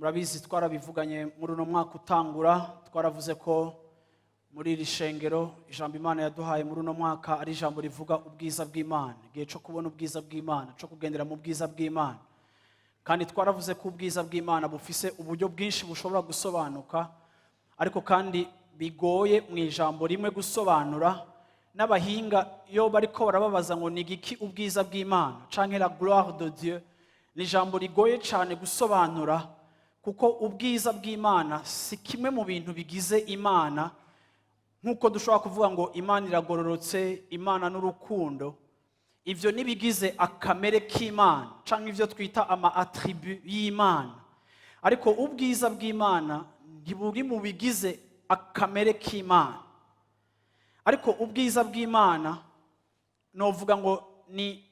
murabizi twarabivuganye muri uno mwaka utangura, twaravuze ko muri iri shengero ijambo Imana yaduhaye muri uno mwaka ari ijambo rivuga ubwiza bw'Imana, igihe cyo kubona ubwiza bw'Imana, cyo kugendera mu bwiza bw'Imana. Kandi twaravuze ko ubwiza bw'Imana bufise uburyo bwinshi bushobora gusobanuka, ariko kandi bigoye mu ijambo rimwe gusobanura. N'abahinga iyo bariko barababaza ngo ni igiki ubwiza bw'Imana canke la gloire de Dieu, ni ijambo rigoye cyane gusobanura, kuko ubwiza bw'Imana si kimwe mu bintu bigize Imana. Nkuko dushobora kuvuga ngo Imana iragororotse, Imana n'urukundo, ivyo nibigize akamere k'Imana canke ivyo twita ama attribut y'Imana. Ariko ubwiza bw'Imana ntiburi mu bigize akamere k'Imana. Ariko ubwiza bw'Imana novuga ngo ni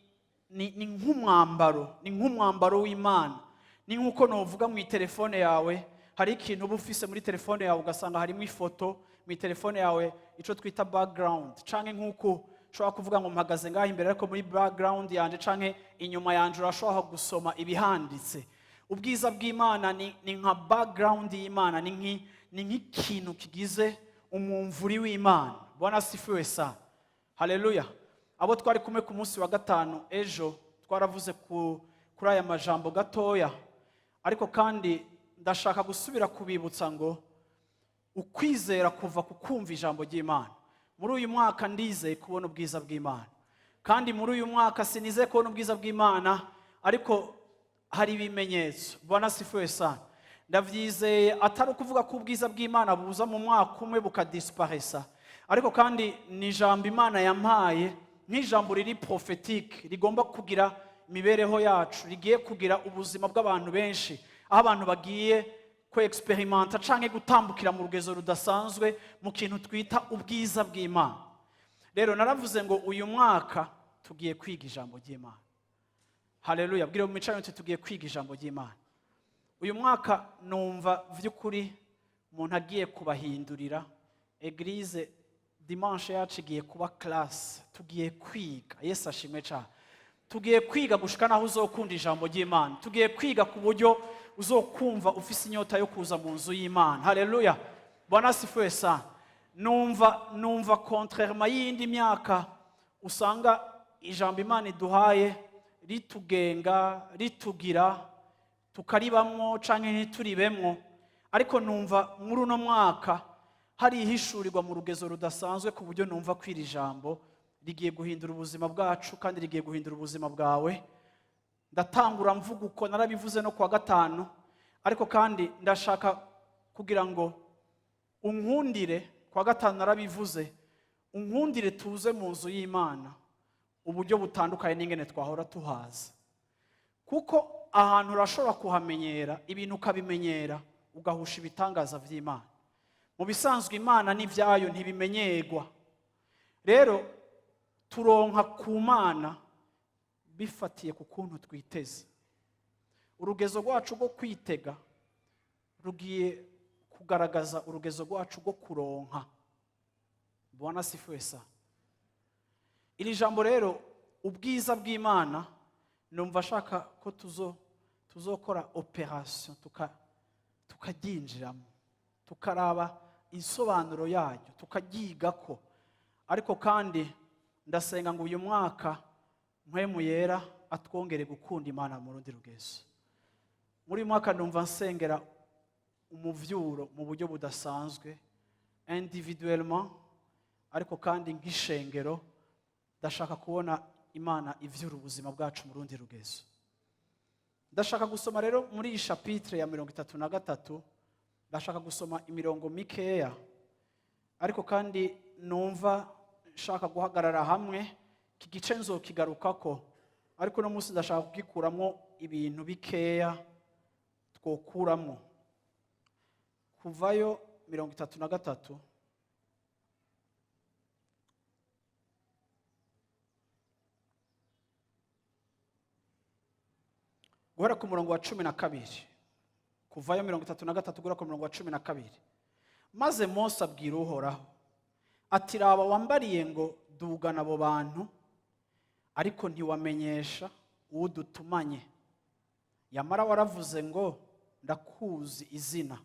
nk'umwambaro w'Imana. Ni nkuko novuga mu telefone yawe, hari ikintu uba ufise muri telefone yawe ugasanga harimo ifoto mu telefone yawe, ico twita background, canke nkuko ushobora kuvuga ngo mpagaze ngaho imbere ariko muri background yanje canke inyuma yanje urashobora gusoma ibihanditse. Ubwiza bw'Imana ni nka background y'Imana, ni nk'ikintu kigize umwumvuri w'Imana. Bwana sifiwe sana. Haleluya. Abo twari kumwe ku munsi wa gatanu ejo twaravuze kuri aya majambo gatoya, ariko kandi ndashaka gusubira kubibutsa ngo ukwizera kuva ku kumva ijambo ry'Imana. Muri uyu mwaka ndizeye kubona ubwiza bw'Imana, kandi muri uyu mwaka sinizeye kubona ubwiza bw'Imana, ariko hari ibimenyetso. Bwana sifiwe sana. Ndavyizeye atari ukuvuga ko ubwiza bw'Imana buza mu mwaka umwe bukadisparesa, ariko kandi ni ijambo Imana yampaye nk'ijambo riri prophetique, rigomba kugira imibereho yacu, rigiye kugira ubuzima bw'abantu benshi, aho abantu bagiye ko experimenta canke gutambukira mu rugezo rudasanzwe mu kintu twita ubwiza bw'Imana. Rero naravuze ngo uyu mwaka tugiye kwiga ijambo ry'Imana. Haleluya. Bwire mu micano tugiye kwiga ijambo ry'Imana. Uyu mwaka numva vy'ukuri umuntu agiye kubahindurira. Eglise dimanche yacu igiye kuba class, tugiye kwiga. Yesu ashimwe cyane. Tugiye kwiga gushika naho uzokunda ijambo ry'Imana. Tugiye kwiga ku buryo uzokumva ufise inyota yo kuza mu nzu y'Imana. Haleluya. Bwana sifiwe sana. Numva contrairement y'indi myaka usanga ijambo Imana iduhaye ritugenga, ritugira, tukaribamwo canke ntituribemwo, ariko numva muri uno mwaka hari ihishurirwa mu rugezo rudasanzwe, ku buryo numva kwira ijambo rigiye guhindura ubuzima bwacu kandi rigiye guhindura ubuzima bwawe. Ndatangura mvuga uko narabivuze no kuwa gatanu, ariko kandi ndashaka kugira ngo unkundire. Kuwa gatanu narabivuze, unkundire tuze mu nzu y'Imana uburyo butandukanye n'ingene twahora tuhaza, kuko ahantu urashobora kuhamenyera ibintu ukabimenyera ugahusha ibitangaza vy'Imana. Mu bisanzwe Imana n'ivyayo ntibimenyerwa. Rero turonka ku Mana bifatiye ku kuntu twiteze. Urugezo rwacu rwo kwitega rugiye kugaragaza urugezo rwacu rwo kuronka. Bwana sifiwe sana. Iri jambo rero ubwiza bw'Imana numva shaka ko tuzokora operation tukaryinjiramo, tukaraba insobanuro yayo, tukaryigako. Ariko kandi ndasenga ngo uyu mwaka mpwemu yera atwongere gukunda Imana mu rundi rugezo. Muri uyu mwaka numva nsengera umuvyuro mu buryo budasanzwe, individuellement, ariko kandi nk'ishengero ndashaka kubona Imana ivyura ubuzima bwacu mu rundi rugezo. Ndashaka gusoma rero muri iyi chapitre ya 33, ndashaka gusoma imirongo mikeya, ariko kandi numva nshaka guhagarara hamwe. Iki gice nzokigarukako, ariko no munsi ndashaka kugikuramwo ibintu bikeya twokuramo. Kuvayo 33, guhera ku murongo wa 12. Kuvayo 33 guhera ku murongo wa 12. Maze Mose abwira Uhoraho ati, raba wambariye ngo dugana abo bantu, ariko ntiwamenyesha uwo dutumanye. Yamara waravuze ngo ndakuzi izina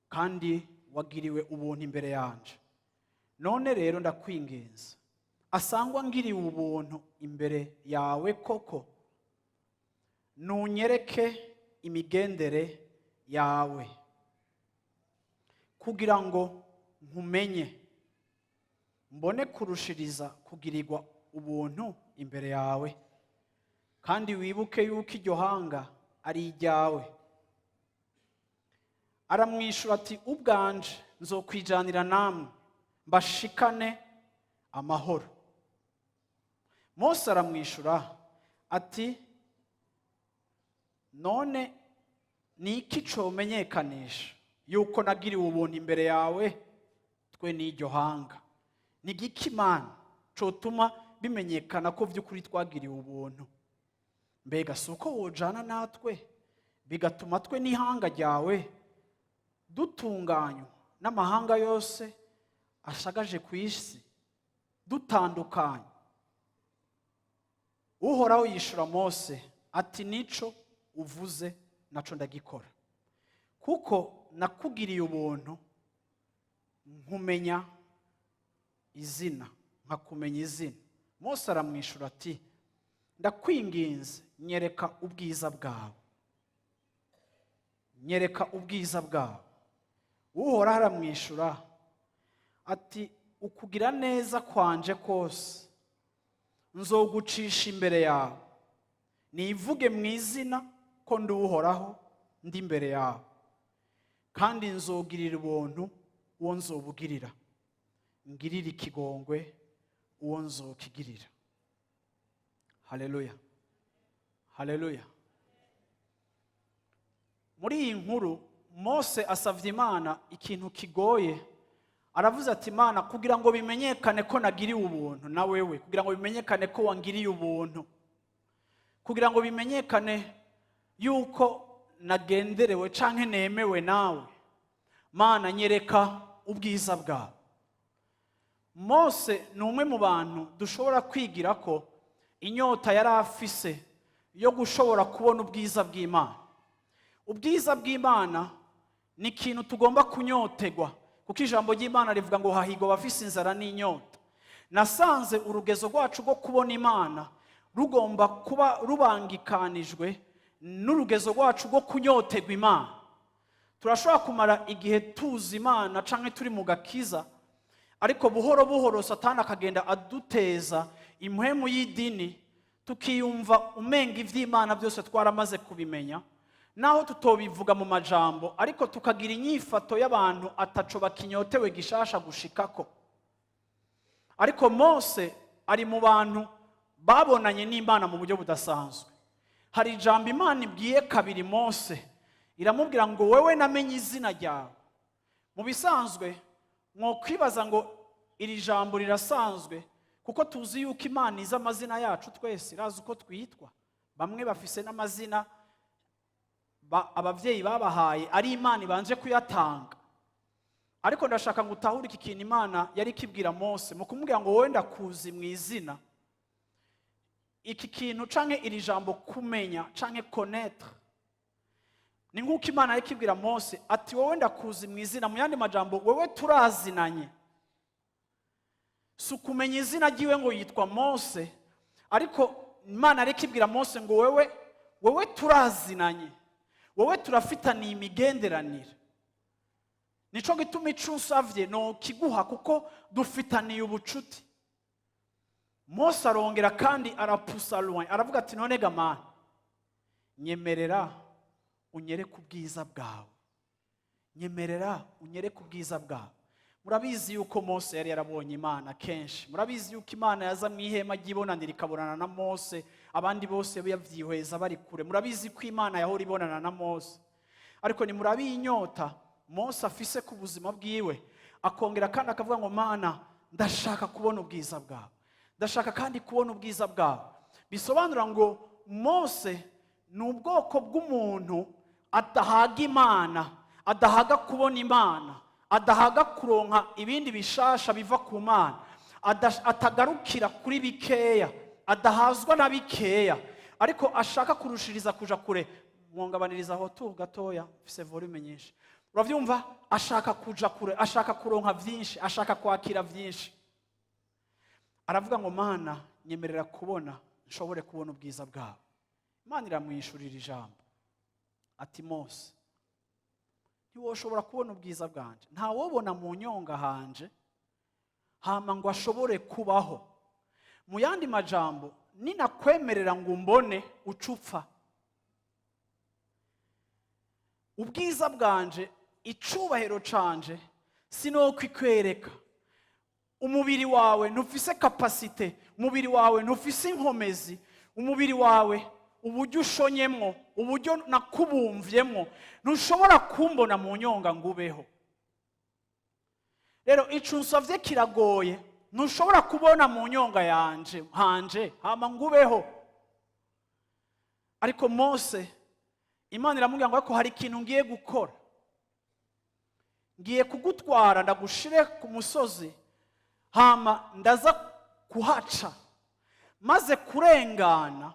kandi wagiriwe ubuntu imbere yanje. None rero ndakwinginze, asangwa ngiriwe ubuntu imbere yawe koko, nunyereke imigendere yawe kugira ngo nkumenye, mbone kurushiriza kugirirwa ubuntu imbere yawe, kandi wibuke yuko iryo hanga ari iryawe. Aramwishura ati, ubwanje nzokwijanira namwe mbashikane amahoro. Mose aramwishura ati, none ni iki comenyekanisha yuko nagiriwe ubuntu imbere yawe twe n'iryo hanga? Ni igiki Mana cotuma bimenyekana ko vy'ukuri twagiriwe ubuntu? Mbega si uko wojana natwe bigatuma twe n'ihanga ryawe dutunganywa n'amahanga yose ashagaje ku isi, dutandukanye? Uhoraho yishura Mose ati, nico uvuze naco ndagikora, kuko nakugiriye ubuntu nkumenya izina, nkakumenya izina. Mose aramwishura ati, ndakwinginze nyereka ubwiza bwawe, nyereka ubwiza bwawe. Uhoraho aramwishura ati, ukugira neza kwanje kose nzogucisha imbere yawe, nivuge mu izina ko ndi Uhoraho ndi imbere yawe, kandi nzogirira ubuntu uwo nzobugirira, ngirira ikigongwe uwo nzokigirira. Haleluya, haleluya. Muri iyi nkuru Mose asavye Imana ikintu kigoye. Aravuze ati, Imana, kugira ngo bimenyekane ko nagiriwe ubuntu na wewe, kugira ngo bimenyekane ko wangiriye ubuntu, kugira ngo bimenyekane yuko nagenderewe canke nemewe nawe, Mana nyereka ubwiza bwawe. Mose ni umwe mu bantu dushobora kwigira ko inyota yari afise yo gushobora kubona ubwiza bw'Imana. Ubwiza bw'Imana ni ikintu tugomba kunyotegwa, kuko ijambo ry'Imana rivuga ngo hahigwa abafise inzara n'inyota. Nasanze urugezo rwacu rwo kubona Imana rugomba kuba rubangikanijwe n'urugezo rwacu rwo kunyotegwa Imana. Turashobora kumara igihe tuzi Imana canke turi mu gakiza, ariko buhoro buhoro Satani akagenda aduteza impwemu y'idini, tukiyumva umenga ivy'Imana byose twaramaze kubimenya, naho tutobivuga mu majambo, ariko tukagira inyifato y'abantu ataco bakinyotewe gishasha gushikako. Ariko Mose ari mu bantu babonanye n'Imana mu buryo budasanzwe. Hari ijambo Imana ibwiye kabiri Mose, iramubwira ngo wewe namenye izina ryawe. Mu bisanzwe mwokwibaza ngo iri jambo rirasanzwe, kuko tuzi yuko Imana izi amazina yacu twese, irazi uko twitwa. Bamwe bafise n'amazina abavyeyi babahaye ari Imana ibanje kuyatanga. Ariko ndashaka ngo utahure iki kintu Imana yari kibwira Mose mu kumubwira ngo wowe ndakuzi mu izina. Iki kintu canke iri jambo kumenya canke connaître, ni nk'uko Imana yari kibwira Mose ati, wowe ndakuzi mu izina. Mu yandi majambo, wowe turazinanye. Si ukumenya izina ryiwe ngo yitwa Mose, ariko Imana yari kibwira Mose ngo wowe turazinanye, wowe turafitaniye imigenderanire. Nico gituma ico unsavye no kiguha, kuko dufitaniye ubucuti. Mose arongera kandi arapusa loin, aravuga ati, none ga Mana, nyemerera unyereke ubwiza bwawe, nyemerera unyereke ubwiza bwawe. Murabizi yuko Mose yari yarabonye Imana kenshi. Murabizi yuko Imana yaza mu ihema ry'ibonaniro ikabonana na Mose, abandi bose yavyihweza bari kure. Murabizi ko Imana yahora ibonana na Mose. Ariko ni murabi inyota Mose afise ku buzima bwiwe, akongera kandi akavuga ngo, Mana, ndashaka kubona ubwiza bwawe, ndashaka kandi kubona ubwiza bwawe. Bisobanura ngo Mose ni ubwoko bw'umuntu adahaga Imana, adahaga kubona Imana, adahaga kuronka ibindi bishasha biva ku Mana, atagarukira kuri bikeya, adahazwa na bikeya, ariko ashaka kurushiriza kuja kure. mwongabaniriza aho tu gatoya mfise volume nyinshi. Uravyumva, ashaka kuja kure, ashaka kuronka vyinshi, ashaka kwakira vyinshi. Aravuga ngo Mana nyemerera kubona, nshobore kubona ubwiza bwawe. Imana iramwishurira ijambo ati Mose, ntiwoshobora kubona ubwiza bwanje, nta wobona mu nyonga hanje hama ngo ashobore kubaho. Mu yandi majambo, ninakwemerera ngo umbone ucupfa. Ubwiza bwanje, icubahiro canje sinokikwereka. Umubiri wawe ntufise kapasite, umubiri wawe ntufise inkomezi, umubiri wawe uburyo ushonyemwo, uburyo nakubumvyemwo, ntushobora kumbona mu nyonga ngubeho. Rero ico unsavye kiragoye, ntushobora kubona mu nyonga yanje hanje hama ngubeho. Ariko Mose, Imana iramubwira ngo ariko hari ikintu ngiye gukora. Ngiye kugutwara ndagushire ku musozi, hama ndaza kuhaca, maze kurengana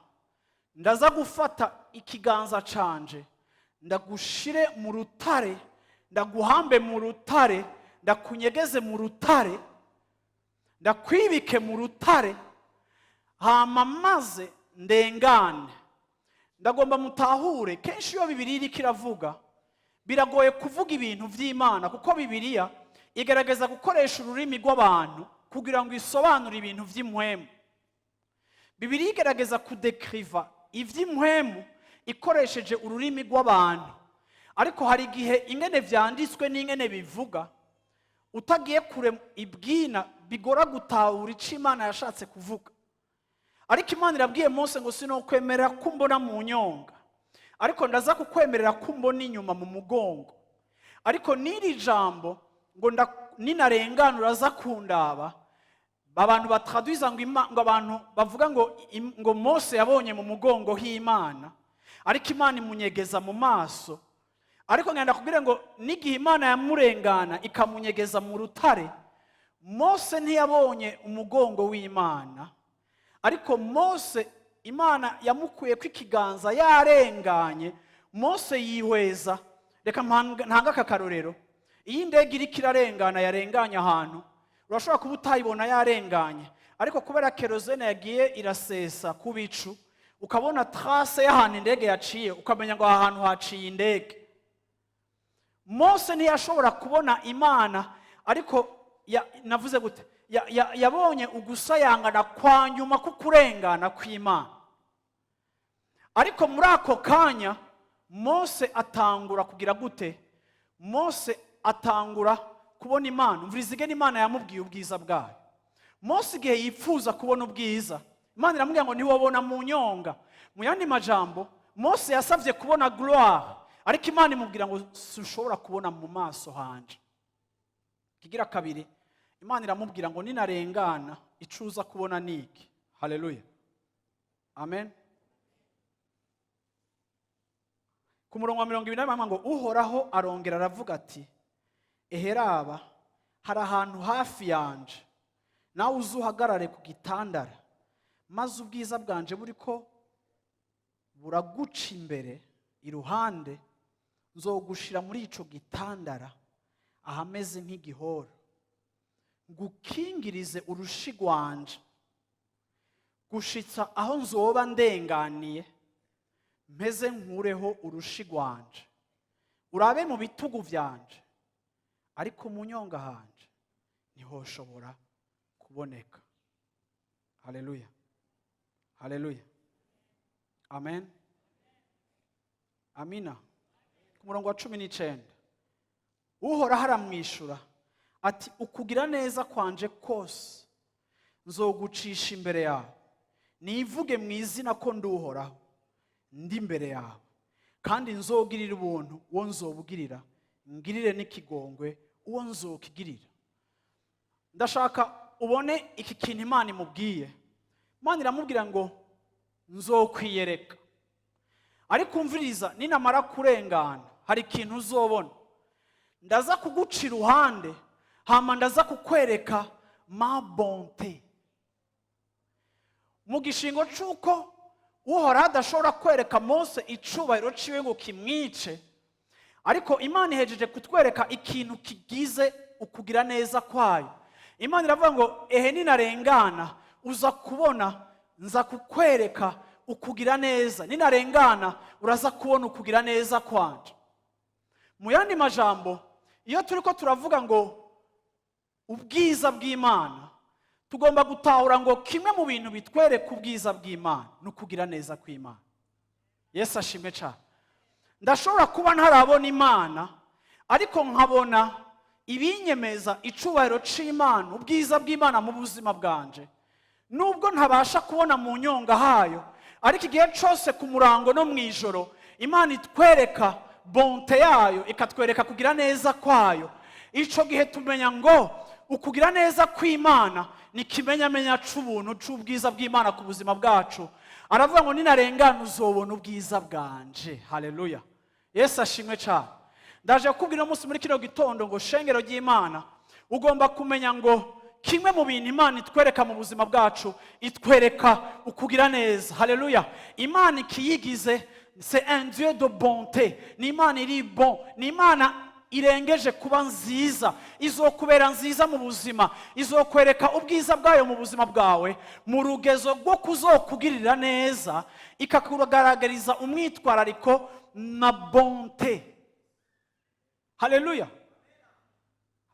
ndaza gufata ikiganza canje ndagushire mu rutare, ndaguhambe mu rutare, ndakunyegeze mu rutare, ndakwibike mu rutare, hama maze ndengane. Ndagomba mutahure, kenshi iyo Bibiliya iriko iravuga biragoye kuvuga ibintu vy'Imana, kuko Bibiliya igerageza gukoresha ururimi rw'abantu kugira ngo isobanure ibintu vy'impwemu. Bibiliya igerageza kudekriva ivy'impwemu ikoresheje ururimi rw'abantu, ariko hari igihe ingene vyanditswe n'ingene bivuga utagiye kure ibwina bigora gutahura ico Imana yashatse kuvuga. Ariko Imana irabwiye Mose ngo sinokwemerera kumbona mu nyonga, ariko ndaza kukwemerera kumbona inyuma mu mugongo. Ariko n'iri jambo ngo ninarenganura aza kundaba, abantu batraduiza ngo abantu bavuga ngo Mose yabonye mu mugongo h'Imana, ariko Imana imunyegeza mu maso. Ariko ngenda kubwira ngo n'igihe Imana yamurengana ikamunyegeza mu rutare, Mose ntiyabonye umugongo w'Imana. Ariko Mose, Imana yamukuye ko ikiganza yarenganye. Mose yihweza, reka ntanga akakarorero. Iyi ndege iriko irarengana yarenganye ahantu, urashobora kuba utayibona yarenganye, ariko kubera kerosene yagiye irasesa ku bicu, ukabona trace y'ahantu indege yaciye, ukamenya ngo aha hantu haciye indege. Mose ntiyashobora kubona Imana, ariko navuze gute, yabonye ugusayangana kwa nyuma kukurengana kw'Imana. Ariko muri ako kanya Mose atangura kugira gute? Mose atangura kubona Imana. Umviriza ingene Imana yamubwiye ubwiza bwayo. Mose igihe yipfuza kubona ubwiza, Imana iramubwira ngo ntiwobona mu nyonga. Mu yandi majambo, Mose yasavye kubona gloire, ariko Imana imubwira ngo sinshobora kubona mu maso hanje. Kigira kabiri, Imana iramubwira ngo ninarengana icuza kubona niki. Haleluya. Amen. Ku murongo wa 20 ngo Uhoraho arongera aravuga ati, eheraba hari ahantu hafi yanje, nawe uzuhagarare ku gitandara, maze ubwiza bwanje buriko buraguca imbere iruhande, nzogushira muri ico gitandara ahameze nk'igihoro, ngukingirize urushi rwanje gushitsa aho nzoba ndenganiye, mpeze nkureho urushi rwanje, urabe mu bitugu vyanje, ariko mu nyonga hanje ntihoshobora kuboneka. Haleluya. Haleluya. Amen. Amina. Ku murongo wa 19, Uhoraho aramwishura ati, ukugira neza kwanje kose nzogucisha imbere yawe, nivuge mu izina ko nduhoraho ndi imbere yawe, kandi nzogirira ubuntu uwo nzobugirira, ngirire n'ikigongwe uwo nzokigirira. Ndashaka ubone iki kintu Imana imubwiye. Imana iramubwira ngo nzokwiyereka, ariko umviriza, ninamara kurengana hari ikintu uzobona. Ndaza kuguca iruhande, hama ndaza kukwereka ma bonté. Mu gishingo c'uko uhoraho adashobora kwereka Mose icubahiro ciwe ngo kimwice, ariko Imana ihejeje kutwereka ikintu kigize ukugira neza kwayo. Imana iravuga ngo ehe ninarengana uza kubona, nza kukwereka ukugira neza, ninarengana uraza kubona ukugira neza kwanje. Mu yandi majambo, iyo turiko turavuga ngo ubwiza bw'Imana, tugomba gutahura ngo kimwe mu bintu bitwereka ubwiza bw'Imana n'ukugira neza kw'Imana. Yesu ashimwe cyane. Ndashobora kuba ntarabona Imana, ariko nkabona ibinyemeza icubahiro c'Imana, ubwiza bw'Imana mu buzima bwanje. Nubwo ntabasha kubona mu nyonga hayo, ariko igihe cyose ku murango no mwijoro Imana itwereka bonte yayo, ikatwereka kugira neza kwayo. Ico gihe tumenya ngo ukugira neza kw'Imana ni kimenyamenya c'ubuntu c'ubwiza bw'Imana ku buzima bwacu. Aravuga ngo ninarengana uzobona ubwiza bwanje. Haleluya. Yesu ashimwe cyane. Ndaje kukubwira umunsi muri kino gitondo ngo shengero ry'Imana, ugomba kumenya ngo kimwe mu bintu Imana itwereka mu buzima bwacu, itwereka ukugira neza. Haleluya. Imana ikiyigize, c'est un Dieu de bonté. Ni Imana iri bon, ni Imana irengeje kuba nziza, izokubera nziza mu buzima, izokwereka ubwiza bwayo mu buzima bwawe mu rugezo rwo kuzokugirira neza, ikakugaragariza umwitwarariko na bonté. Haleluya.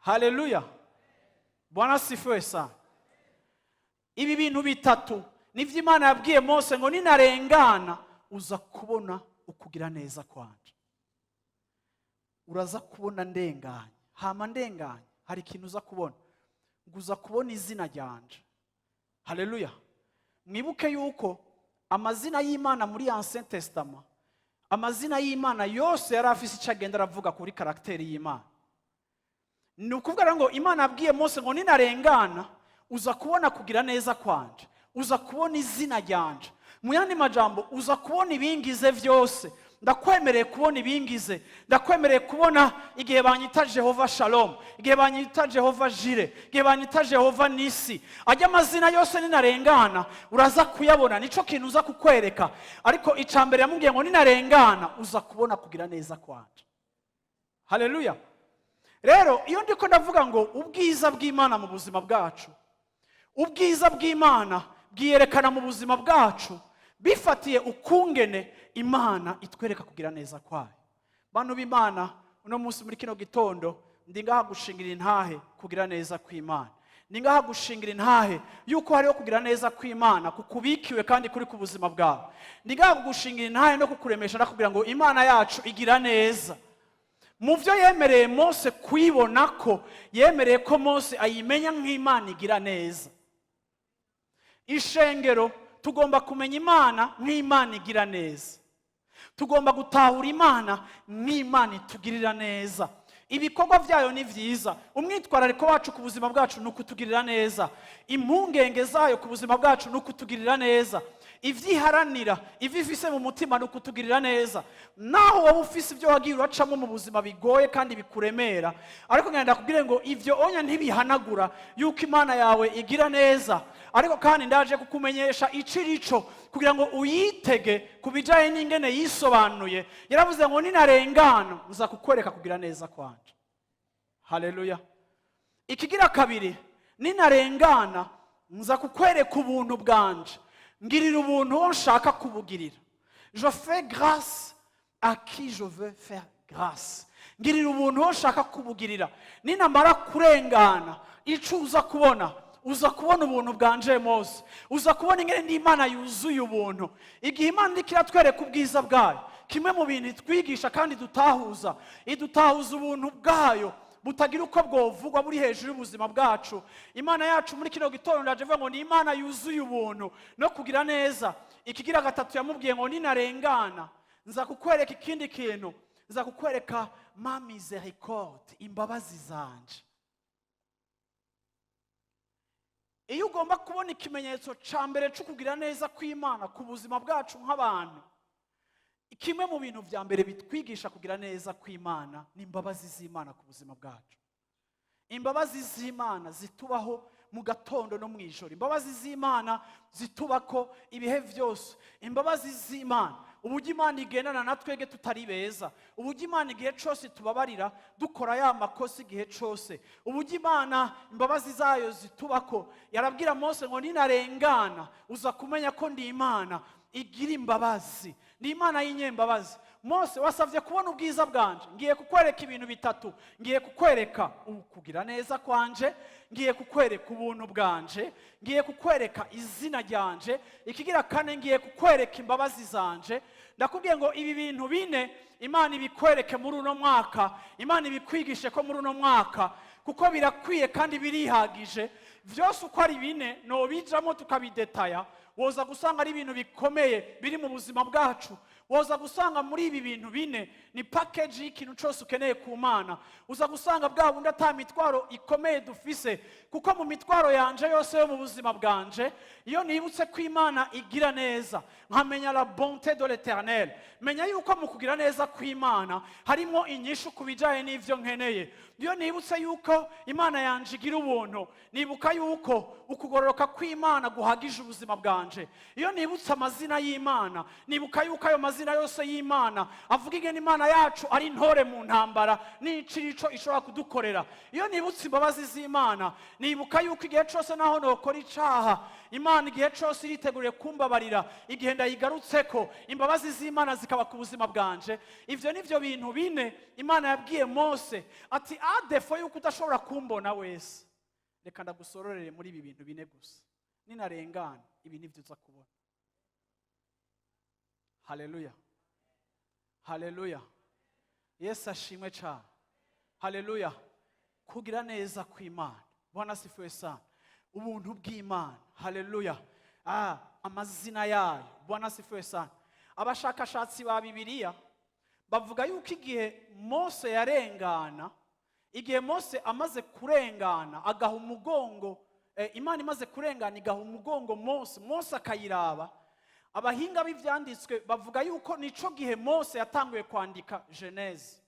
Haleluya. Bwana sifiwe sana. Ibi bintu bitatu nivyo Imana yabwiye Mose ngo ninarengana uza kubona ukugira neza kwanje. Uraza kubona ndenganye. Hama ndenganye hari ikintu uza kubona. Uza kubona izina ryanje. Haleluya. Mwibuke yuko amazina y'Imana muri Ancien Testament, amazina y'Imana yose yari afise icyo agenda aravuga kuri karakteri y'Imana. Ni ukuvuga ngo Imana yabwiye Mose ngo ninarengana uza kubona kugira neza kwanje, uza kubona izina ryanje. Mu yandi majambo, uza kubona ibingize vyose. Ndakwemereye kubona ibingize, ndakwemereye kubona igihe banyita Jehova Shalom, igihe banyita Jehova Jire, igihe banyita Jehova Nisi. Ajya amazina yose ninarengana uraza kuyabona, nico kintu uza kukwereka. Ariko icambere yamubwiye ngo ninarengana uza kubona kugira neza kwanje. Haleluya. Rero iyo ndiko ndavuga ngo ubwiza bw'Imana mu buzima bwacu, ubwiza bw'Imana bwiyerekana mu buzima bwacu bifatiye ukungene Imana itwereka kugira neza kwayo. Bantu b'Imana, uno munsi muri kino gitondo ndi ngaha gushingira intahe kugira neza kw'Imana. Ndi ngaha gushingira intahe yuko hariho kugira neza kw'Imana kukubikiwe kandi kuri ku buzima bwawe. Ndi ngaha gushingira intahe no kukuremesha kugira ngo Imana yacu igira neza. Mu byo yemereye Mose kwibona ko, yemereye ko Mose ayimenya nk'Imana igira neza. Ishengero tugomba kumenya Imana nk'Imana igira neza. Tugomba gutahura Imana nk'Imana itugirira neza. Ibikorwa byayo ni vyiza, umwitwarariko wacu ku buzima bwacu nuko tugirira neza, impungenge zayo ku buzima bwacu nuko tugirira neza, ivyiharanira ivifise mu mutima nuko tugirira neza. Naho wowe ufise ibyo wagiye uracamo mu buzima bigoye kandi bikuremera, ariko ngenda kubwire ngo ivyo onya ntibihanagura yuko Imana yawe igira neza. Ariko kandi ndaje kukumenyesha icirico kugira ngo uyitege kubijaye n'ingene yisobanuye. Yaravuze ngo ninarengana uza kukwereka kugira neza kwanje. Haleluya. Ikigira kabiri, ninarengana nza kukwereka ubuntu bwanje, ngirira ubuntu wo nshaka kubugirira. Je fais grâce à qui je veux faire grâce. Ngirira ubuntu wo nshaka kubugirira. Ninamara kurengana ico uza kubona, uza kubona ubuntu bwanje Mose, uza kubona ingene n'Imana yuzuye ubuntu. Igihe Imana ndikira twereka ubwiza bwayo, kimwe mu bintu twigisha kandi idutahuza ubuntu bwayo butagira uko bwovugwa buri hejuru y'ubuzima bwacu. Imana yacu muri kino gitondo ndaje vuga ngo ni Imana yuzuye ubuntu no kugira neza. Ikigira gatatu yamubwiye ngo ninarengana nza kukwereka ikindi kintu, nza kukwereka ma miséricorde, imbabazi zanje. Iyo ugomba kubona ikimenyetso ca mbere cyo kugira neza kw'Imana ku buzima bwacu nk'abantu, kimwe mu bintu vya mbere bitwigisha kugira neza kw'Imana ni imbabazi z'Imana ku buzima bwacu. imbabazi z'Imana zitubaho mu gatondo no mu ijoro, imbabazi z'Imana zitubako ibihe byose, imbabazi z'Imana uburyo Imana igendana na twege tutari beza, uburyo Imana igihe cyose tubabarira dukora ya makosa igihe cyose, uburyo Imana imbabazi zayo zitubako. Yarabwira Mose ngo ninarengana uza kumenya ko ndi Imana igira imbabazi, ndi Imana y'inyembabazi. Mose wasavye kubona ubwiza bwanje, ngiye kukwereka ibintu bitatu. Ngiye kukwereka kugira neza kwanje, ngiye kukwereka ubuntu bwanje, ngiye kukwereka izina ryanje, ikigira kane ngiye kukwereka imbabazi zanje. Ndakubwiye ngo ibi bintu bine Imana ibikwereke muri uno mwaka, Imana ibikwigishe ko muri uno mwaka, kuko birakwiye kandi birihagije. Vyose uko ari bine no bijamo tukabidetaya, woza gusanga ari ibintu bikomeye biri mu buzima bwacu. Woza gusanga muri ibi bintu bine ni package y'ikintu cyose ukeneye ku Mana. Uza gusanga bwa bundi ata mitwaro ikomeye dufise, kuko mu mitwaro yanje yose yo mu buzima bwanje, iyo nibutse ko Imana igira neza, nkamenya la bonté de l'Éternel, menya yuko mu kugira neza ku Imana harimo inyishu kubijaye n'ivyo nkeneye. Iyo nibutse yuko Imana yanje igira ubuntu, nibuka yuko ukugororoka ku Imana guhagije ubuzima bwanje. Iyo nibutse amazina y'Imana, nibuka yuko ayo mazina yose y'Imana avuga ingene Imana yacu ari intore mu ntambara n'icirico ishobora kudukorera. Iyo nibutse imbabazi z'Imana, nibuka yuko igihe cyose naho nokora icaha, Imana igihe cyose iriteguriye kumbabarira igihe ndayigarutseko, imbabazi z'Imana zikaba ku buzima bwanje. Ivyo nivyo bintu bine Imana yabwiye Mose ati adefo yuko udashobora kumbona wese, reka ndagusororere muri ibi bintu bine gusa, ninarengana ibi nivyo uza kubona. Haleluya, haleluya, Yesu ashimwe cyane. Haleluya, kugira neza kw'Imana, Bwana asifiwe sana. Ubuntu bw'Imana, haleluya, amazina yayo, Bwana asifiwe sana. Abashakashatsi ba Bibiliya bavuga yuko igihe Mose yarengana, igihe Mose amaze kurengana agaha umugongo, Imana imaze kurengana igaha umugongo Mose akayiraba, abahinga b'ivyanditswe bavuga yuko nico gihe Mose yatanguye kwandika Genese.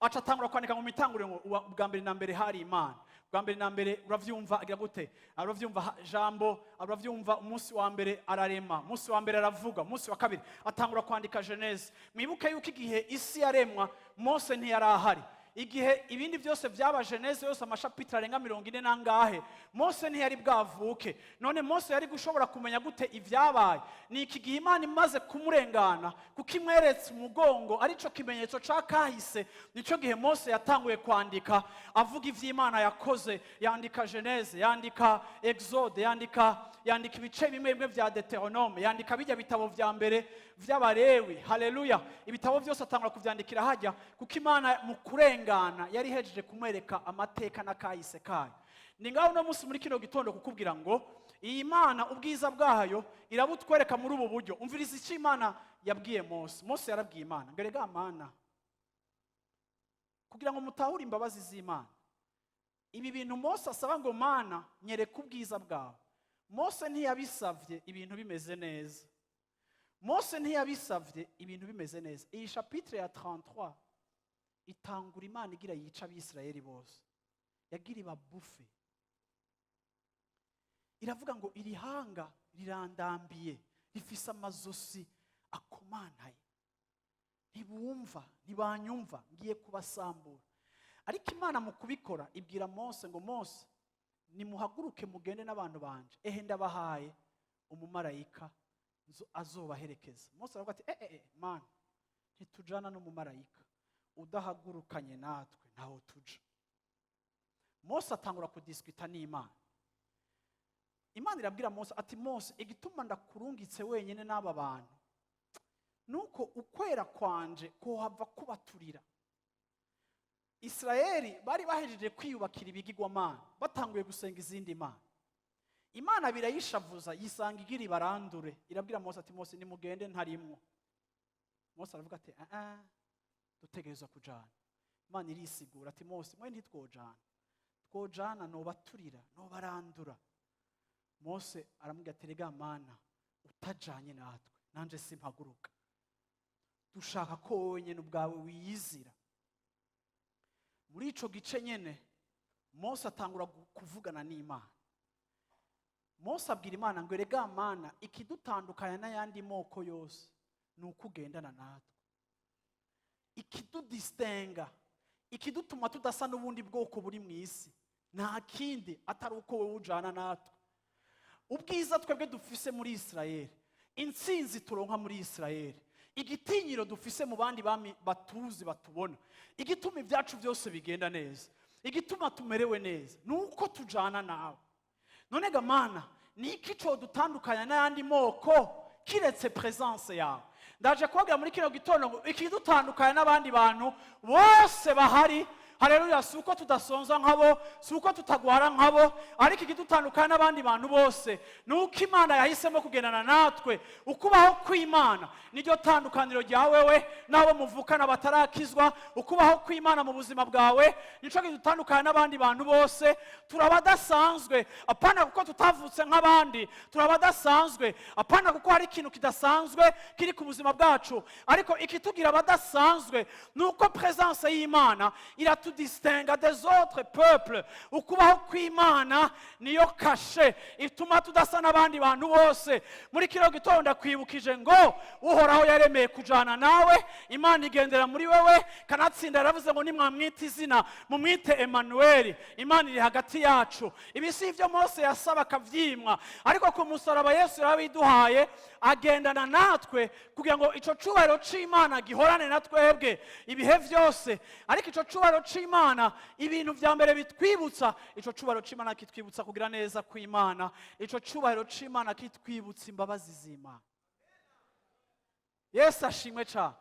Aca atangura kwandika mu mitanguriro ngo ubwa mbere na mbere hari Imana. Ubwa mbere na mbere uravyumva agira gute? Uravyumva jambo, uravyumva umunsi wa mbere ararema, umunsi wa mbere aravuga, umunsi wa kabiri atangura kwandika Genese. Mwibuke yuko igihe isi yaremwa Mose ntiyarahari. Igihe ibindi byose byaba Genese yose amashapitira arenga 40 nangahe, Mose ntiyari bwavuke. None Mose yari gushobora kumenya gute ivyabaye? Ni iki gihe Imana imaze kumurengana, kuko imweretse umugongo arico kimenyetso ca kahise, nico gihe Mose yatanguye kwandika avuga ivy'Imana yakoze. Yandika Genese, yandika Exode, yandika ibice bimwe bimwe vya Deuteronome, yandika bijya bitabo vya mbere vy'Abalewi. Haleluya, ibitabo byose atangura kuvyandikira hajya, kuko Imana mu kurengana yari hejeje kumwereka amateka na kahise kayo. Ni ngaho no munsi muri kino gitondo kukubwira ngo iyi Imana ubwiza bwayo irabutwereka muri ubu buryo. Umviriza icyo Imana yabwiye Mose. Mose yarabwiye Imana, ngerega Mana, kugira ngo mutahure imbabazi z'Imana, ibi bintu Mose asaba ngo Mana nyereka ubwiza bwawe. Mose ntiyabisavye ibintu bimeze neza. Mose ntiyabisavye ibintu bimeze neza. Iyi chapitre ya 33 itangura Imana igira yica abisirayeli bose, yagira ibabufe. Iravuga ngo iri hanga rirandambiye, rifise amazosi akomantaye, ntibumva, ntibanyumva, ngiye kubasambura. Ariko Imana mu kubikora ibwira Mose ngo Mose, nimuhaguruke mugende n'abantu banje, ndabahaye umumarayika azobaherekeza. Mose aravuga ati Mana, ntitujana n'umumarayika, udahagurukanye natwe ntaho tuja. Mose atangura kudiskita n'Imana. Imana irabwira Mose ati Mose, igituma ndakurungitse wenyene n'aba bantu nuko ukwera kwanje kohava kubaturira. Israeli bari bahejeje kwiyubakira ibigirwamana, batanguye gusenga izindi mana. Imana birayishavuza, yisanga igira ibarandure. Irabwira Mose ati Mose, nimugende ntarimwo. Mose aravuga ati dutegerezwa kujana. Imana irisigura ati Mose, mwe ntitwojana, twojana nobaturira, nobarandura. Mose aramubwira ati rega Mana, utajanye natwe nanje simpaguruka, dushaka ko wenyene ubwawe wiyizira. Muri ico gice nyene Mose atangura kuvugana n'Imana. Mose abwira Imana ngo erega Mana, ikidutandukanya n'ayandi moko yose ni uko ugendana natwe. Ikidudistinga, ikidutuma tudasa n'ubundi bwoko buri mu isi, nta kindi atari uko wowe ujana natwe. Ubwiza twebwe dufise muri Isirayeli, intsinzi turonka muri Isirayeli, igitinyiro dufise mu bandi bami batuzi batubona, igituma ibyacu byose bigenda neza, igituma tumerewe neza, nuko tujana nawe. None ga Mana, niki cyo dutandukanya n'ayandi moko kiretse presence yawe? Ndaje kubabwira muri kino gitondo ngo ikidutandukanya n'abandi bantu bose bahari, haleluya, si uko tudasonza nkabo, si uko tutagwara nkabo, ariko ikidutandukanya n'abandi bantu bose nuko Imana yahisemo kugendana natwe. Ukubaho kw'Imana niryo tandukaniro rya wewe n'abo muvukana batarakizwa. Ukubaho kw'Imana mu buzima bwawe nico kidutandukanya n'abandi bantu bose. Turabadasanzwe, apana kuko tutavutse nk'abandi, turabadasanzwe apana kuko hari ikintu kidasanzwe kiri ku buzima bwacu, ariko ikitugira abadasanzwe nuko presence y'Imana distingue des autres peuples. Ukubaho kw'Imana niyo kashe ituma tudasa n'abandi bantu bose. Muri kino gitondo ndakwibukije ngo uhoraho yaremeye kujana nawe, Imana igendera muri wewe, kanatsinda yaravuze ngo nimwamwita izina mumwite Emmanuel, Imana iri hagati yacu. Ibi si ivyo Mose yasaba akavyimwa, ariko ku musaraba Yesu yarabiduhaye, agendana natwe kugira ngo ico cubahiro c'Imana gihorane na twebwe ibihe vyose. Ariko ico cubahiro c'Imana, ibintu vya mbere bitwibutsa, ico cubahiro c'Imana kitwibutsa kugira neza kw'Imana, ico cubahiro c'Imana kitwibutsa imbabazi z'Imana. Yesu ashimwe cyane.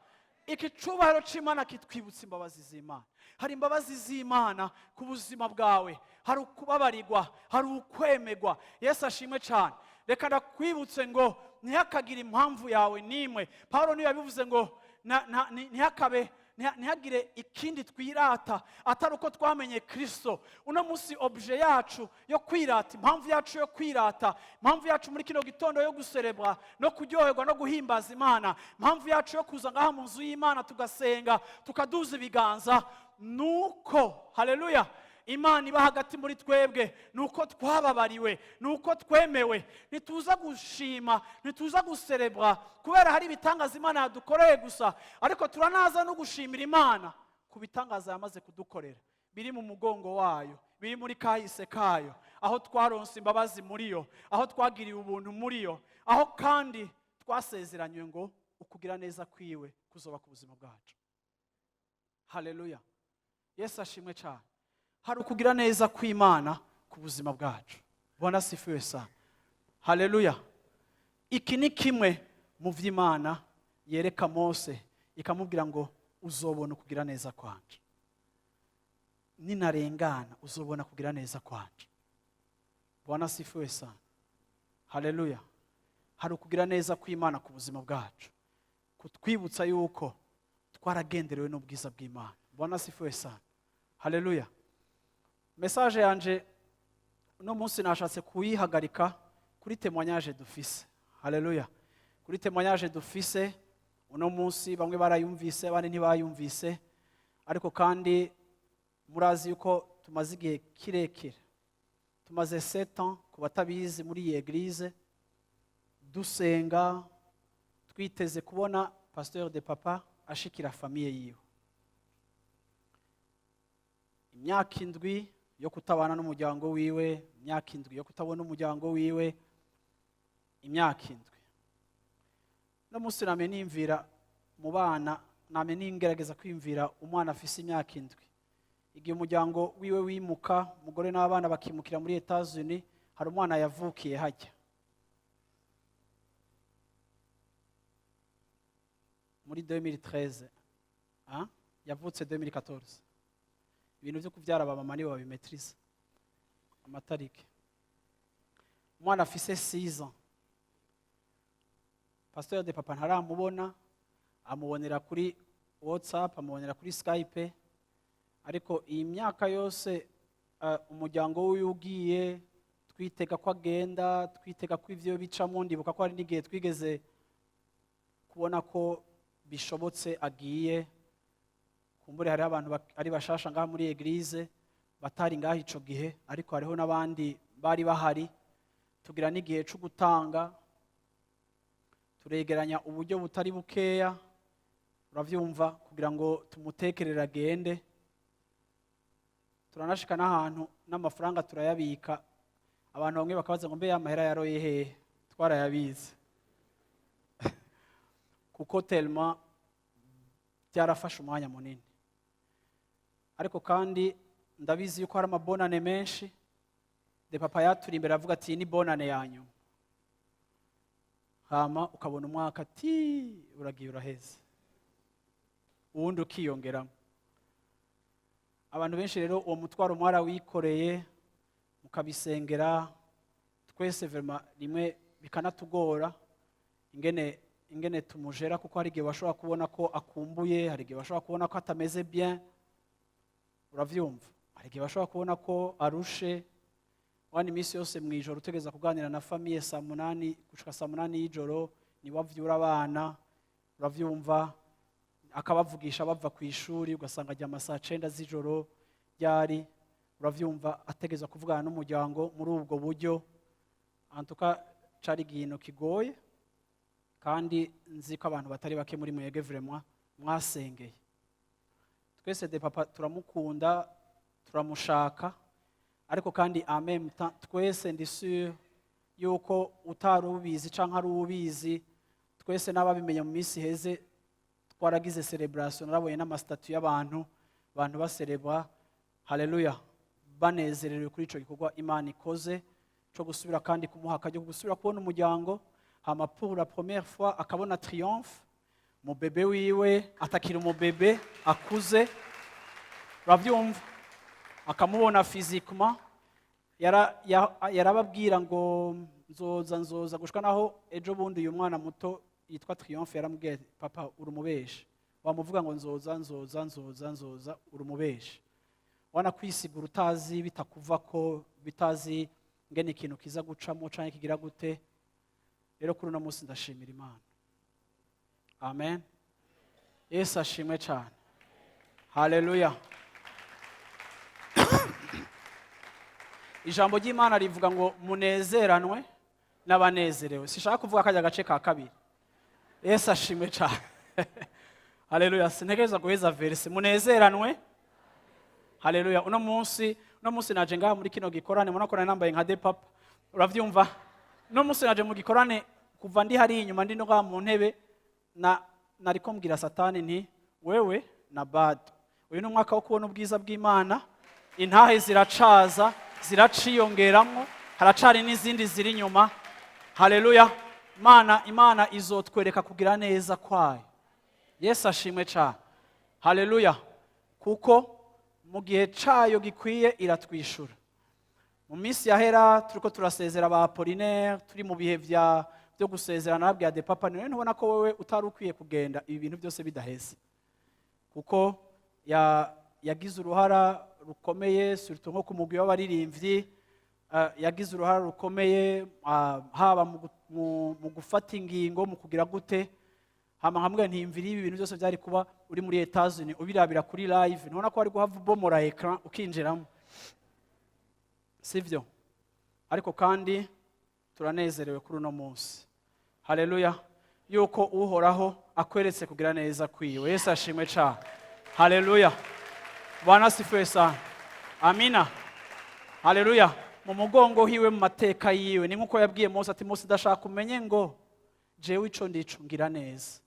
Iki cubahiro c'Imana kitwibutsa imbabazi z'Imana. Hari imbabazi z'Imana ku buzima bwawe, hari ukubabarirwa, hari ukwemegwa. Yesu ashimwe cyane. Reka ndakwibutse ngo ntihakagira impamvu yawe nimwe. Paulo niyo yabivuze ngo ntihagire ikindi twirata atari uko twamenye Kristo. Uno munsi objet yacu yo kwirata, impamvu yacu yo kwirata, impamvu yacu muri kino gitondo yo guserebra no kuryoherwa no guhimbaza Imana, impamvu yacu yo kuza ngaha mu nzu y'Imana tugasenga tukaduza ibiganza, nuko haleluya Imana iba hagati muri twebwe, nuko twababariwe, nuko twemewe. Ntituza gushima, ntituza guserebra kubera hari ibitangaza Imana yadukoreye gusa, ariko turanaza no gushimira Imana ku bitangaza yamaze kudukorera, biri mu mugongo wayo, biri muri kahise kayo, aho twaronse imbabazi muri yo, aho twagiriye ubuntu muri yo, aho kandi twasezeranywe ngo ukugira neza kwiwe kuzoba ku buzima bwacu. Haleluya, Yesu ashimwe cyane. Hari ukugira neza kw'Imana ku buzima bwacu. Bwana sifiwe sana. Haleluya. Iki ni kimwe mu vy'Imana yereka Mose, ikamubwira ngo uzobona kugira neza kwanje. Ninarengana uzobona kugira neza kwanje. Bwana sifiwe sana. Haleluya. Hari ukugira neza kw'Imana ku buzima bwacu, kutwibutsa yuko twaragenderewe n'ubwiza bw'Imana. Bwana sifiwe sana. Haleluya. Message yanje no munsi nashatse kuyihagarika kuri témoignage dufise. Haleluya. Kuri témoignage dufise uno munsi, bamwe barayumvise abandi ntibayumvise, ariko kandi murazi yuko tumaze igihe kirekire, tumaze 7 ans ku batabizi muri iyi eglise dusenga, twiteze kubona pasteur Depapa ashikira famille yiwe. Imyaka 7 yo kutabana n'umuryango wiwe, imyaka 7 yo kutabona umuryango wiwe, imyaka 7. No musi name nimvira mu bana, name ningerageza kwimvira umwana afise imyaka 7. Igihe umuryango wiwe wimuka, umugore n'abana bakimukira muri Etats-Unis, hari umwana yavukiye hajya. Muri 2013. Yavutse 2014. Ibintu byo kuvyara abamama nibo babimetrize amatariki. Umwana afise 6 ans. Pasteur Depapa ntaramubona, amubonera kuri WhatsApp, amubonera kuri Skype, ariko iyi myaka yose umuryango we ugiye, twitega ko agenda, twitega ko ivyo bicamo. Ndibuka ko hari n'igihe twigeze kubona ko bishobotse agiye, kumbure hari abantu ari bashasha ngaha muri eglise, batari ngaho ico gihe, ariko hariho n'abandi bari bahari. Tugira n'igihe cyo gutanga, turegeranya uburyo butari bukeya, uravyumva, kugira ngo tumutekerere agende. Turanashika n'ahantu n'amafaranga turayabika, abantu bamwe bakabaza ngo mbe y'amahera yaroye hehe? Twarayabize kuko tellement byarafashe umwanya munini. Ariko kandi ndabizi yuko hari amabonane menshi. Depapa yaturi imbere avuga ati ni bonane yanyu, hama ukabona umwaka ati uragiye uraheze, uwundi ukiyongeramo. Abantu benshi rero uwo mutwaro mwarawikoreye mukabisengera, twese vraiment rimwe bikanatugora ingene tumujera, kuko hari igihe bashobora kubona ko akumbuye, hari igihe bashobora kubona ko atameze bien, uravyumva, hari igihe bashobora kubona ko arushe. Wani misi yose mwijoro utegeza kuganira na famiye saa 8 gushika saa 8 y'ijoro, ni wavyura abana, uravyumva, akabavugisha bava ku ishuri, ugasanga ajya amasaha 9 z'ijoro byari, uravyumva, ategeza kuvugana n'umuryango muri ubwo buryo. Antuka cari ikintu kigoye, kandi nzi ko abantu batari bake muri mwege vraiment mwasengeye. Twese Depapa turamukunda, turamushaka, ariko kandi en même temps twese ndi sûr yuko utarubizi canke ari ubizi, twese n'ababimenye mu minsi heze twaragize celebration, narabonye n'amastatut y'abantu baserebwa, haleluya, banezerewe kuri ico gikorwa Imana ikoze cyo gusubira kandi kumuha akajyo gusubira kubona umuryango. Hama pour la première fois akabona triomphe mu bebe wiwe, atakira umubebe akuze, uravyumva, akamubona physiquement. Yarababwira ngo nzoza gushika naho ejo bundi uyu mwana muto yitwa Triomphe yaramubwiye, papa urumubeshi, wamuvuga ngo nzoza urumubeshi. Wana kwisigura utazi, bitakuvako, bitazi ngene ikintu kiza gucamo canke kigira gute. Rero kuri uno munsi ndashimira Imana. Amen. Yesu ashimwe cyane. Haleluya. Ijambo ry'Imana rivuga ngo munezeranwe n'abanezerewe. Sishaka kuvuga kajya gace ka kabiri. Yesu ashimwe cyane. Haleluya. Sintegereza guheza verse munezeranwe. Haleluya. Uno munsi naje ngaha muri kino gikorane, mubona ko nambaye nka Depapa, uravyumva. Uno munsi naje mu gikorane kuva ndi hari inyuma ndi no ngaha mu ntebe, nariko mbwira Satani nti wewe na bado, uyu ni umwaka wo kubona ubwiza bw'Imana, intahe ziracaza, ziraciyongeramwo, haracari n'izindi ziri inyuma. Haleluya. Imana izotwereka kugira neza kwayo. Yesu ashimwe cyane. Haleluya. Kuko mu gihe cayo gikwiye iratwishura. Mu minsi yahera turiko turasezera ba Apollinaire, turi mu bihe byo gusezerana bya Depapa, niwe ntubona ko wewe utari ukwiye kugenda ibi bintu byose bidaheze, kuko yagize uruhara rukomeye, surtout nko ku mugwi w'abaririmbyi, yagize uruhara rukomeye, haba mu gufata ingingo, mu kugira gute. Hama nkamwe ntimvira ibi bintu byose byari kuba uri muri Etats-Unis ubirabira kuri live, ntubona ko ari guhava bomora ecran ukinjiramo, sivyo? Ariko kandi turanezerewe kuri uno munsi. Haleluya. Yuko uhoraho akweretse kugira neza kwiwe. Yesu ashimwe cyane. Haleluya. Bwana sifiwe sana. Amina. Haleluya. Mu mugongo hiwe, mu mateka yiwe, ni nkuko yabwiye Mose ati Mose ndashaka umenye ngo jewe ico ndico ngira neza.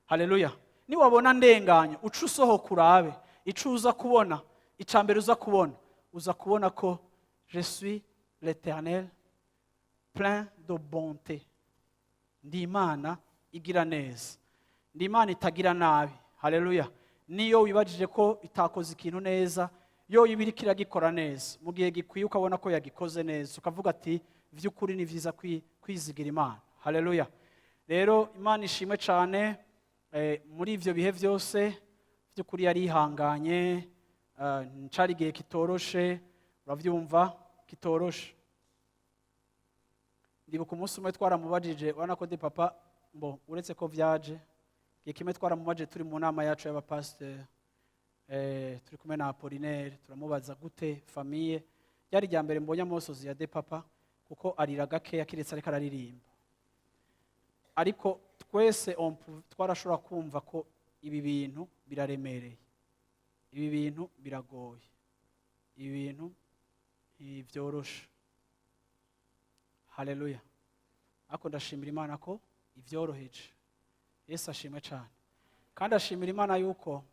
Haleluya. Ni wabona ndenganya uca usohoka urabe ico uza kubona, icambere uza kubona ko je suis l'Éternel plein de bonté. Ndi Imana igira neza, ndi Imana itagira nabi. Haleluya. Niyo wibajije ko itakoze ikintu neza, yo ibirikira gikora neza, mu gihe gikwiye ukabona ko yagikoze neza, ukavuga ati vy'ukuri ni vyiza kwizigira Imana. Haleluya. Rero Imana ishimwe cyane, muri ivyo bihe byose by'ukuri yari ihanganye, ncari igihe kitoroshe, uravyumva, kitoroshe. Ndibuka umunsi umwe twaramubajije, ubona ko Depapa uretse ko vyaje, igihe kimwe twaramubajije turi mu nama yacu y'abapasiteri, turi kumwe na Apollinaire turamubaza gute famille ryari rya mbere mbonye amosozi ya Depapa kuko arira gakeya kiretse ariko araririmba ariko twese twarashobora kumva ko ibi bintu biraremereye, ibi bintu biragoye, ibi bintu ntibyoroshe. Haleluya. Ako ndashimira Imana ko ivyoroheje. Yesu ashimwe cyane. Kandi ashimira Imana yuko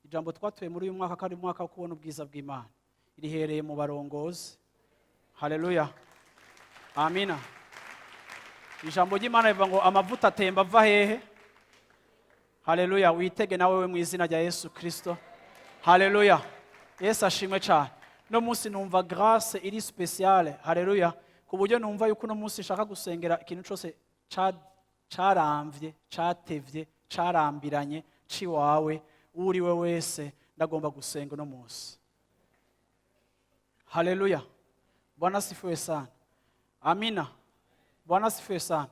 ijambo twatuye muri uyu mwaka kandi umwaka wo kubona ubwiza bw'Imana irihereye mu barongozi. Haleluya. Amina. Ijambo ry'Imana rivuga ngo amavuta atemba ava hehe? Haleluya. Witege nawe we mu izina rya Yesu Kristo. Haleluya. Yesu ashimwe cyane. No munsi numva grâce iri spéciale. Haleluya. Ku buryo numva yuko no munsi nshaka gusengera ikintu cyose caramvye, catevye, carambiranye ciwawe uri we wese ndagomba gusenga no munsi. Haleluya. Bwana sifiwe sana. Amina. Bwana sifiwe sana.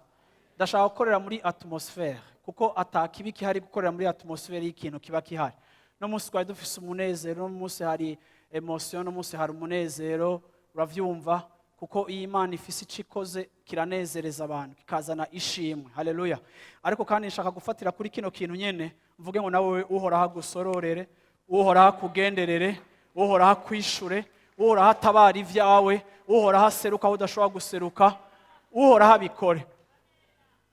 Ndashaka gukorera muri atmosphere kuko atakibi kihari gukorera muri atmosphere y'ikintu kiba kihari. No munsi twari dufise umunezero, no munsi hari emotion, no munsi hari umunezero, uravyumva kuko iyi Imana ifise icikoze kiranezereza abantu kikazana ishimwe. Haleluya. Ariko kandi nshaka gufatira kuri kino kintu nyene mvuge ngo nawe uhora hagusororere, uhora hakugenderere, uhora hakwishure, uhora hatabara ivyawe, uhora haseruka aho udashobora guseruka, uhora habikore.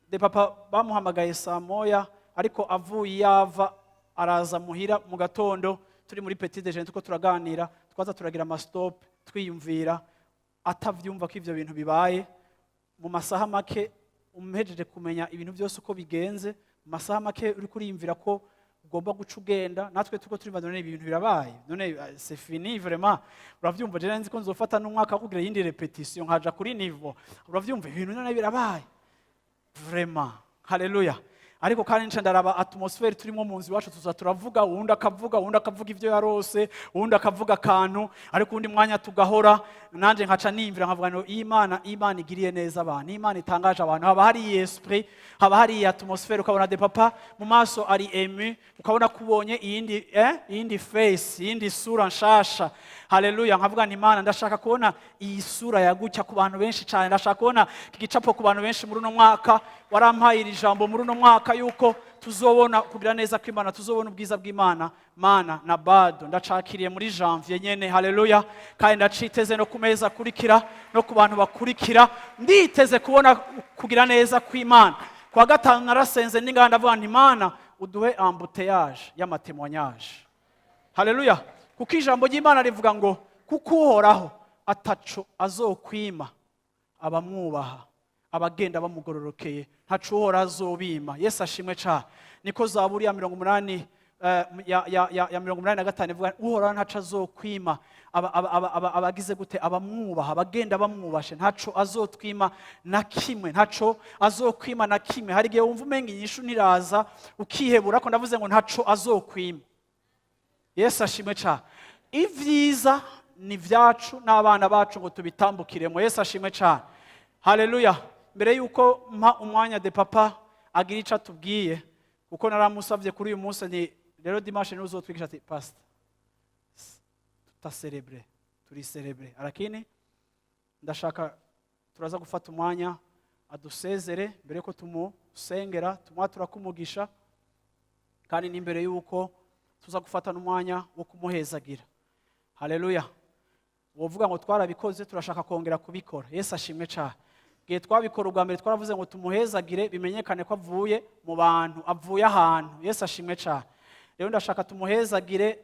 Depapa bamuhamagaye saa moya ariko avuye yava araza muhira mu gatondo turi muri petit déjeuner tuko turaganira twaza turagira ama stop twiyumvira atavyumva ko ivyo bintu bibaye mu masaha make umhejeje kumenya ibintu byose uko bigenze mu masaha make uri kuriyumvira ko ugomba guca ugenda natwe tuko turi none ibintu birabaye none c'est fini vraiment uravyumva je nzi ko nzofata n'umwaka kugira yindi repetition nkaja kuri niveau uravyumva ibintu none birabaye vraiment. Haleluya. Ariko kandi nca ndaraba atmosphere turimo mu nzi wacu tuza turavuga uwundi akavuga ivyo yarose uwundi akavuga kantu ariko undi mwanya tugahora nanje nkaca nimvira nkavuga no Imana igiriye neza abantu, Imana itangaje abantu, haba hari esprit, haba hari atmosphere ukabona Depapa mu maso ari ému, ukabona kubonye iyindi face, iyindi sura nshasha. Haleluya. Nkavuga ni Imana ndashaka kubona iyi sura yagucya ku bantu benshi cyane, ndashaka kubona kigicapo ku bantu benshi muri uno mwaka, warampaye iri jambo muri uno mwaka yuko tuzobona kugira neza kw'Imana, tuzobona ubwiza bw'Imana. Mana na bado ndacakiriye muri janvier nyene. Haleluya. Kandi ndaciteze no kumeza kurikira no ku bantu bakurikira, nditeze kubona kugira neza kw'Imana. Kwa gatanu narasenze n'inganda avuga nti Imana uduhe embouteillage y'amatemonyage. Haleluya. Kuko ijambo ry'Imana rivuga ngo kuko uhoraho ataco azokwima abamwubaha, abagenda bamugororokeye ntaco uhora azobima. Yesu ashimwe cyane. Niko Zaburi ya 80 ya 85 ivuga uhoraho ntaco azokwima abagize gute abamwubaha, abagenda bamwubashe ntaco azotwima na kimwe, ntaco azokwima na kimwe. Hari gihe wumva umenga inyishu niraza ukihebura ko ndavuze ngo ntaco azokwima. Yesu ashimwe cyane. Ivyiza ni vyacu n'abana bacu ngo tubitambukiremo. Yesu ashimwe cyane. Haleluya. Mbere yuko mpa umwanya Depapa agira ico atubwiye kuko naramusavye kuri uyu munsi ni rero dimanche n'uzotwigisha ati pastor turi celebre arakini ndashaka turaza gufata umwanya adusezere mbere ko tumusengera tumwatura kumugisha kandi n'imbere yuko tuza gufata n'umwanya wo kumuhezagira. Haleluya. Wovuga ngo twarabikoze turashaka kongera kubikora. Yesu ashimwe cyane. Gihe twabikora ubwa mbere twaravuze ngo tumuhezagire bimenyekane ko avuye mu bantu, avuye ahantu. Yesu ashimwe cyane. Rero ndashaka tumuhezagire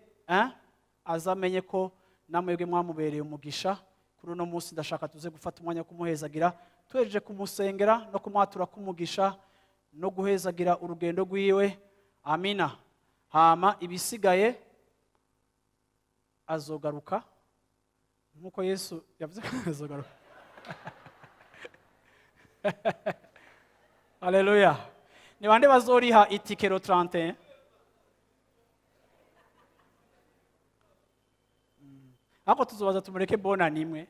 azamenye ko namwebwe mwamubereye umugisha. Kuri uno munsi ndashaka tuze gufata umwanya kumuhezagira twejeje kumusengera no kumwatura kumugisha no guhezagira urugendo rwiwe. Amina. Hama ibisigaye azogaruka nkuko Yesu yavuze ko azogaruka. Haleluya. Ni bande bazoriha itikero 31? Ako tuzobaza tumureke bona nimwe.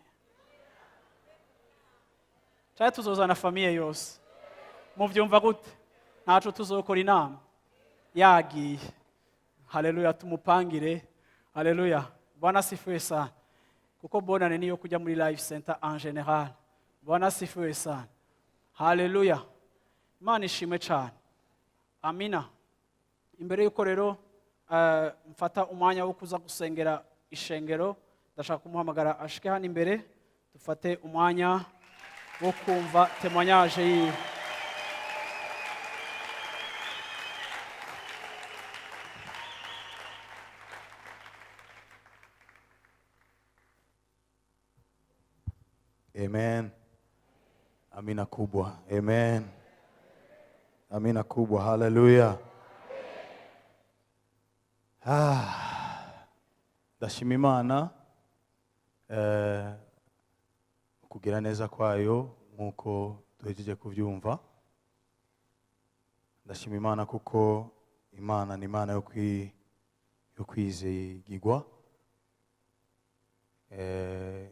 Cyane tuzozana famiye yose. Muvyumva gute? Ntaco tuzokora inama. Yagiye. Haleluya, tumupangire. Haleluya, Bwana asifiwe sana. Kuko bonane niyo kujya muri life center en general. Bwana asifiwe sana. Haleluya, Imana ishimwe cyane. Amina. Imbere yuko rero mfata umwanya wo kuza gusengera ishengero, ndashaka kumuhamagara ashike hano imbere, dufate umwanya wo kumva témoignage yiwe. Amen. Amina kubwa. Amen. Amina kubwa. Hallelujah. Ndashima Imana kugira neza kwayo nkuko duhejeje kuvyumva. Ndashima Imana kuko Imana ni Imana yo kwizigirwa.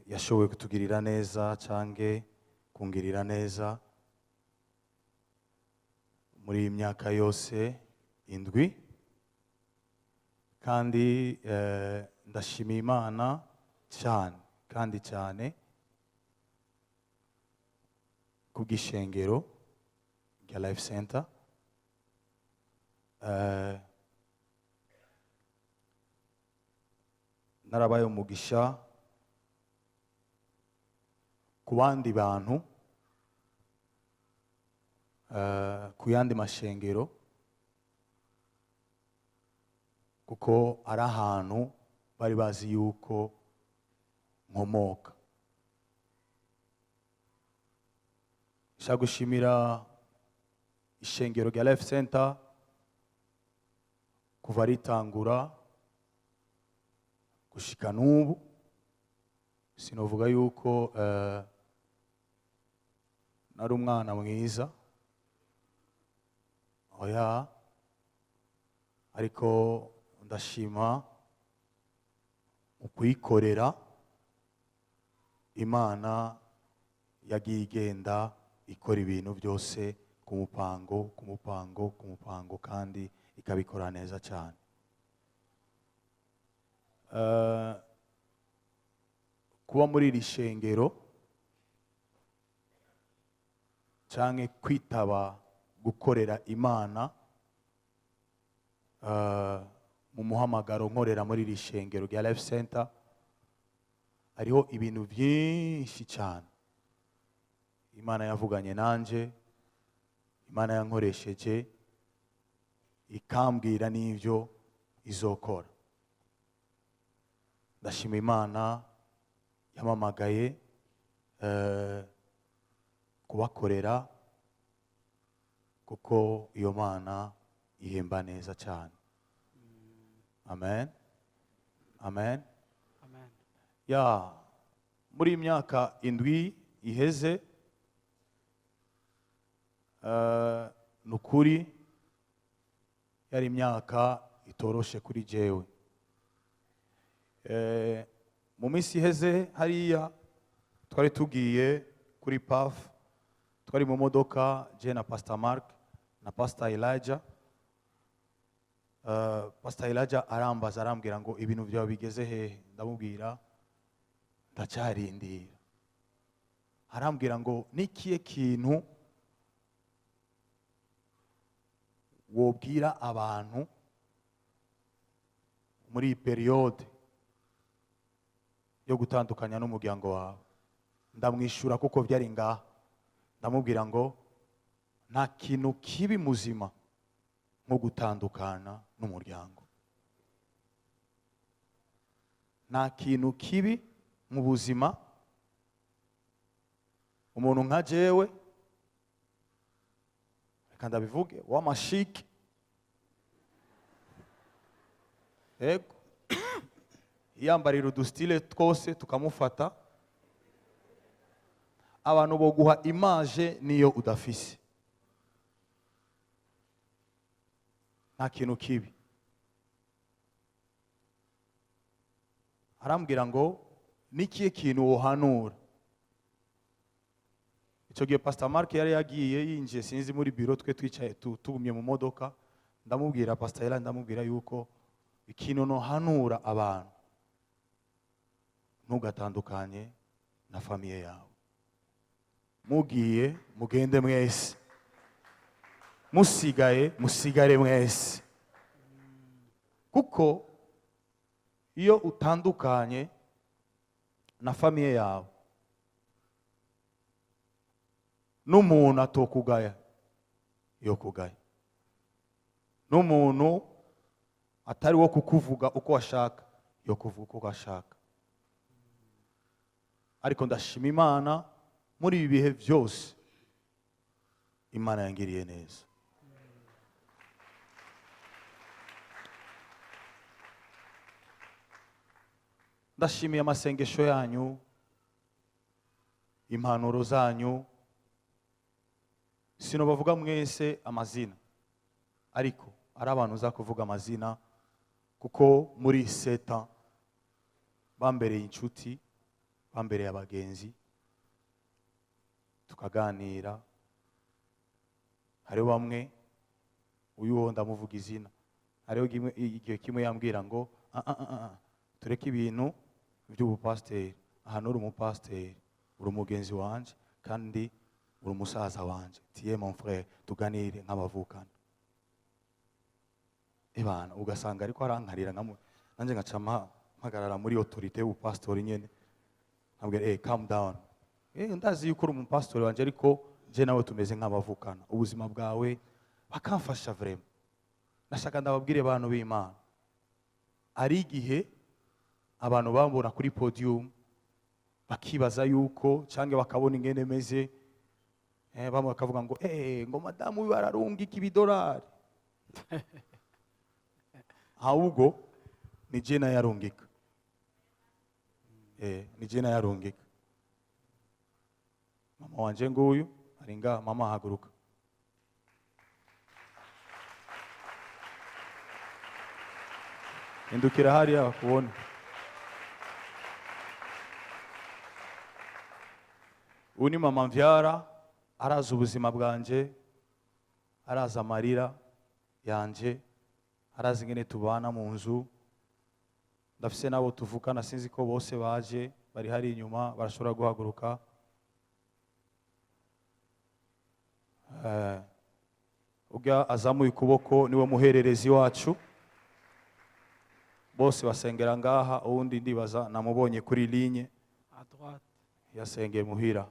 Yashoboye kutugirira neza canke kungirira neza muri imyaka yose 7, kandi ndashima Imana cyane kandi cyane kubw'ishengero rya Life Center. Narabaye umugisha ku bandi bantu, ku yandi mashengero, kuko ari ahantu bari bazi yuko nkomoka. Nshaka gushimira ishengero rya Life Center kuva ritangura gushika n'ubu. Sinovuga yuko nari umwana mwiza, oya, ariko ndashima ukwikorera Imana yagiye igenda ikora ibintu byose ku mupango kandi ikabikora neza cyane. Kuba muri iri shengero canke kwitaba gukorera Imana mu muhamagaro nkorera muri iri shengero rya Life Center, hariho ibintu byinshi cyane Imana yavuganye nanje, Imana yankoresheje, ikambwira n'ivyo izokora. Ndashima Imana yamamagaye kubakorera, kuko iyo Mana ihemba neza cyane. Amen. Amen. Amen. Ya, muri imyaka 7 iheze, nukuri yari imyaka itoroshe kuri jewe. Mu minsi iheze hariya twari tugiye kuri PAF, twari mu modoka je na Pastor Mark na Pastor Elijah. Pastor Elijah arambaza arambwira ngo ibintu byawe bigeze he? Ndamubwira ndacyarindira. Arambwira ngo nikiye kintu wobwira abantu muri periode yo gutandukanya n'umuryango wawe. Ndamwishura kuko byari ngaha. Ndamubwira ngo nta kintu kibi muzima nko gutandukana n'umuryango. Nta kintu kibi mu buzima umuntu nka jewe, reka ndabivuge, w'amashiki, ego yambarira udustile twose tukamufata, abantu bo guha image niyo udafise. Nta kintu kibi. Arambwira ngo nikiye kintu wohanura. Icyo gihe Pastor Mark yari yagiye yinjiye sinzi muri biro, twe twicaye tugumye mu modoka. Ndamubwira Pastor Ella, ndamubwira yuko ikintu nohanura abantu, ntugatandukanye na famiye yawe. Mugiye mugende mwese, musigaye musigare mwese, kuko iyo utandukanye na famiye yawe, n'umuntu atokugaya yokugaya, n'umuntu atari wo kukuvuga uko washaka yokuvuga uko ashaka. Ariko ndashima Imana muri ibi bihe byose, Imana yangiriye neza. Ndashimiye amasengesho yanyu, impanuro zanyu. Sino bavuga mwese amazina, ariko ari abantu uza kuvuga amazina, kuko muri 7 ans bambereye inshuti, bambereye abagenzi, tukaganira. Hariho bamwe, uyu wo ndamuvuga izina, hariho igihe kimwe yambwira ngo tureke ibintu by'ubupasiteri, ahantu uri umupasiteri, uri umugenzi wanje kandi uri umusaza wanje, tiye mon frère, tuganire nk'abavukana. Ebana ugasanga ariko arankarira nanje ngaca mpagarara muri autorité y'ubupastori nyene, nkabwira calm down, ndazi yuko uri umupastori wanje, ariko je nawe tumeze nk'abavukana, ubuzima bwawe bakamfasha vraiment. Nashaka ndababwire abantu b'Imana, ari igihe abantu bambona kuri podium bakibaza yuko cyangwa bakabona ingene meze, bamwe bakavuga ngo ngo madamu bararungika $100. Ahubwo ni je na yarungika, ni je na yarungika. Mama wanje nguyu aringa, mama haguruka. Indukira hariya kubona. Uni mama mvyara, araza ubuzima bwanje, araza amarira yanje, araza ingene tubana mu nzu. Ndafise nabo tuvukana, sinzi ko bose baje, bari hari inyuma barashobora guhaguruka. Ujya azamuye ukuboko niwe muhererezi wacu, bose basengera ngaha. Uwundi ndibaza namubonye kuri ligne à droite, yasengeye muhira.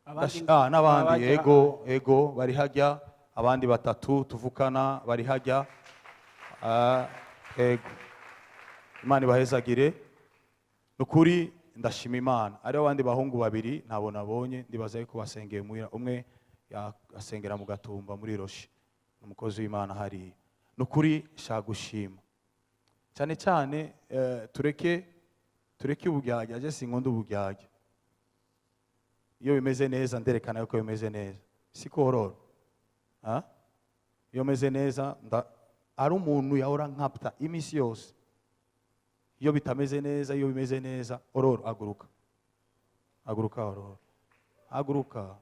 N'abandi ego bari hajya, abandi batatu tuvukana bari hajya. Ego Imana ibahezagire. Nukuri ndashima Imana. Ari abandi bahungu babiri nabo nabonye, ndibaza yuko basengeye muhira. Umwe asengera mu Gatumba muri Roshi, umukozi w'Imana hari. Nukuri shagushima cyane cyane. Tureke uburyarya, je sinkunda uburyarya. Iyo bimeze neza nderekana yuko bimeze neza, siko hororo. Iyo bimeze neza ari umuntu yahora nkapta imisi yose. Iyo bitameze neza, iyo bimeze neza, hororo aguruka, aguruka hororo, aguruka.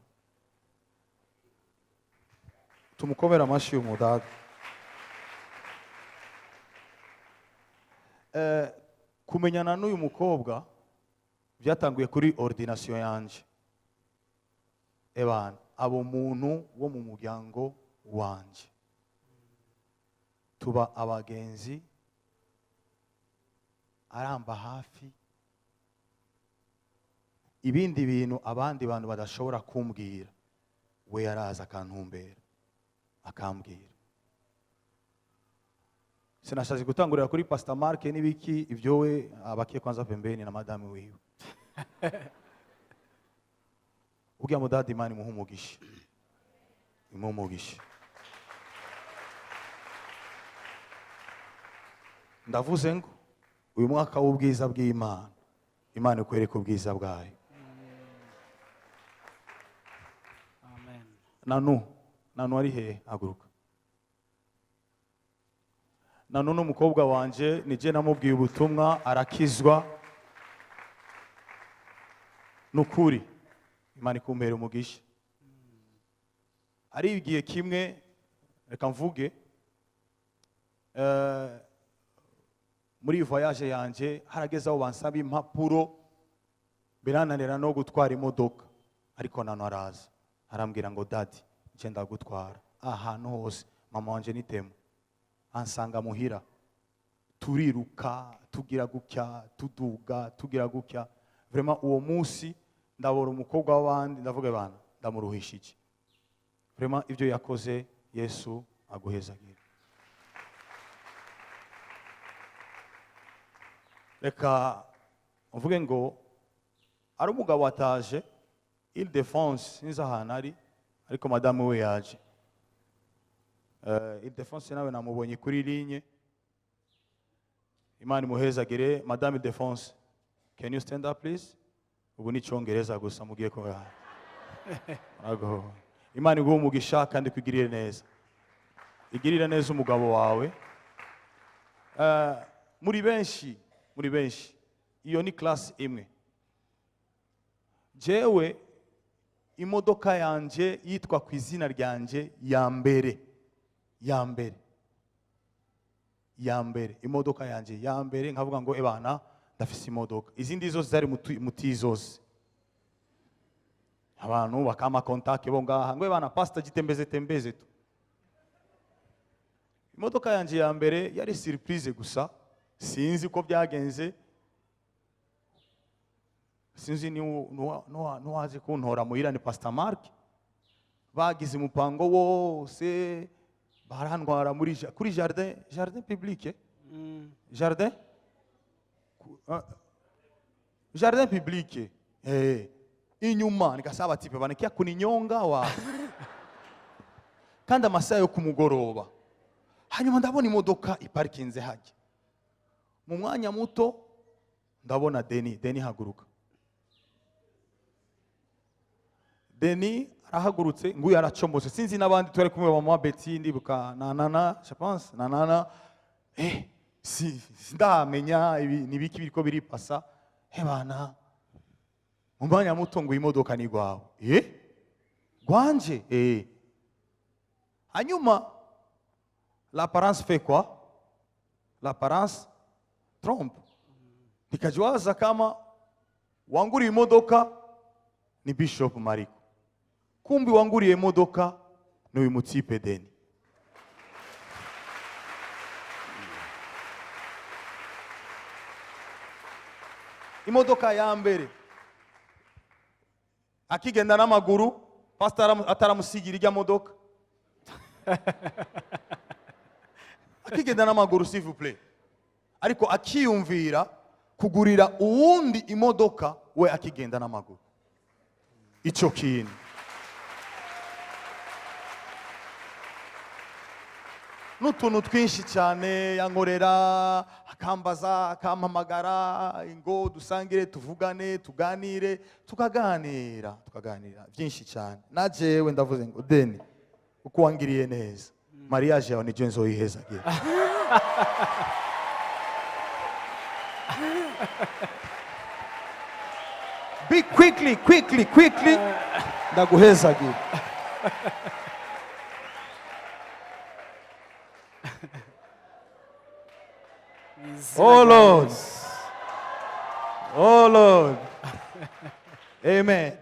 Tumukomera amashyi umudada. Kumenyana n'uyu mukobwa byatanguye kuri ordination yanje. Ebana abo muntu wo mu muryango wanje, tuba abagenzi, aramba hafi. Ibindi bintu abandi bantu badashobora kumbwira, we yaraza akantumbera akambwira. Sinashaje gutangurira kuri Pastor Mark n'ibiki ibyo, we abakiye kwanza pembeni na madame wiwe. Ugiye mudadi Imana imuhumugisha, imuhumugisha. Ndavuze ngo uyu mwaka w'ubwiza bw'Imana, Imana ikwereka ubwiza bwayo. amen. Nanu ari he? Aguruka. Nanu n'umukobwa wanje, nije namubwiye ubutumwa arakizwa. Nukuri Imana ikumpera umugisha. Ari igihe kimwe reka mvuge muri iyi voyage yanjye harageze aho bansaba impapuro birananira no gutwara imodoka, ariko nano araza arambwira ngo dadi nje ndagutwara ahantu hose. Mama wanje ni Temu, ansanga muhira, turiruka tugira gutya tuduga tugira gutya. Vraiment uwo munsi ndabora umukobwa w'abandi ndavuga bana ndamuruhisha iki. Vraiment ibyo yakoze Yesu aguhezagira. Reka mvuge ngo ari umugabo wataje Ile-de-France sinzi ahantu ari, ariko madamu we yaje. Ile-de-France nawe namubonye kuri linye. Imana imuhezagire. Madame Ile-de-France, can you stand up please? Ubu ni Cyongereza gusa mugiye ko ago. Imana iguhe umugisha kandi kwigirire neza. Igirire neza umugabo wawe. Muri benshi iyo ni class imwe. Jewe imodoka yanje yitwa ku izina ryanje ya mbere imodoka yanje ya mbere, nkavuga ngo ebana ndafise imodoka. Izindi zose zari muti zose abantu bakama contact bo ngaha ngo ebana pastor gitembeze tu. Imodoka yanje ya mbere yari surprise gusa, sinzi ko byagenze. Sinzi no waje kuntora muhira ni Pastor Mark. Bagize umupango wose barantwara muri kuri jardin public. Jardin public. Inyuma nikasaba tipe banakia kuninyonga wa. Kandi amasaha yo kumugoroba. Hanyuma ndabona imodoka iparkinze haje. Mu mwanya muto ndabona Deni haguruka. Deni arahagurutse nguyu aracomboze. Sinzi nabandi twari kumwe mama Betty ndibuka nanana, je pense nanana. Ndamenya ibi nibiki biriko biripasa. Bana mu mwanya muto ngo imodoka ni gwawe. Gwanje hanyuma l'apparence fait quoi? L'apparence trompe. Nikajiwaza kama wanguri imodoka ni Bishop Mariko. Kumbi wanguriye imodoka ni uyu mutipe Deni. Imodoka ya mbere akigenda n'amaguru, pastor ataramusigira ijya modoka. Akigenda n'amaguru s'il vous plaît. Ariko akiyumvira kugurira uwundi imodoka we akigenda n'amaguru. Ico kintu n'utuntu twinshi cyane yankorera, akambaza akampamagara ngo dusangire tuvugane tuganire, tukaganira byinshi cyane. Najewe ndavuze ngo Deni uko wangiriye neza, mariage yawe ni nzo yihezagira. Be quickly ndaguhezagira. Oh Lord. Amen.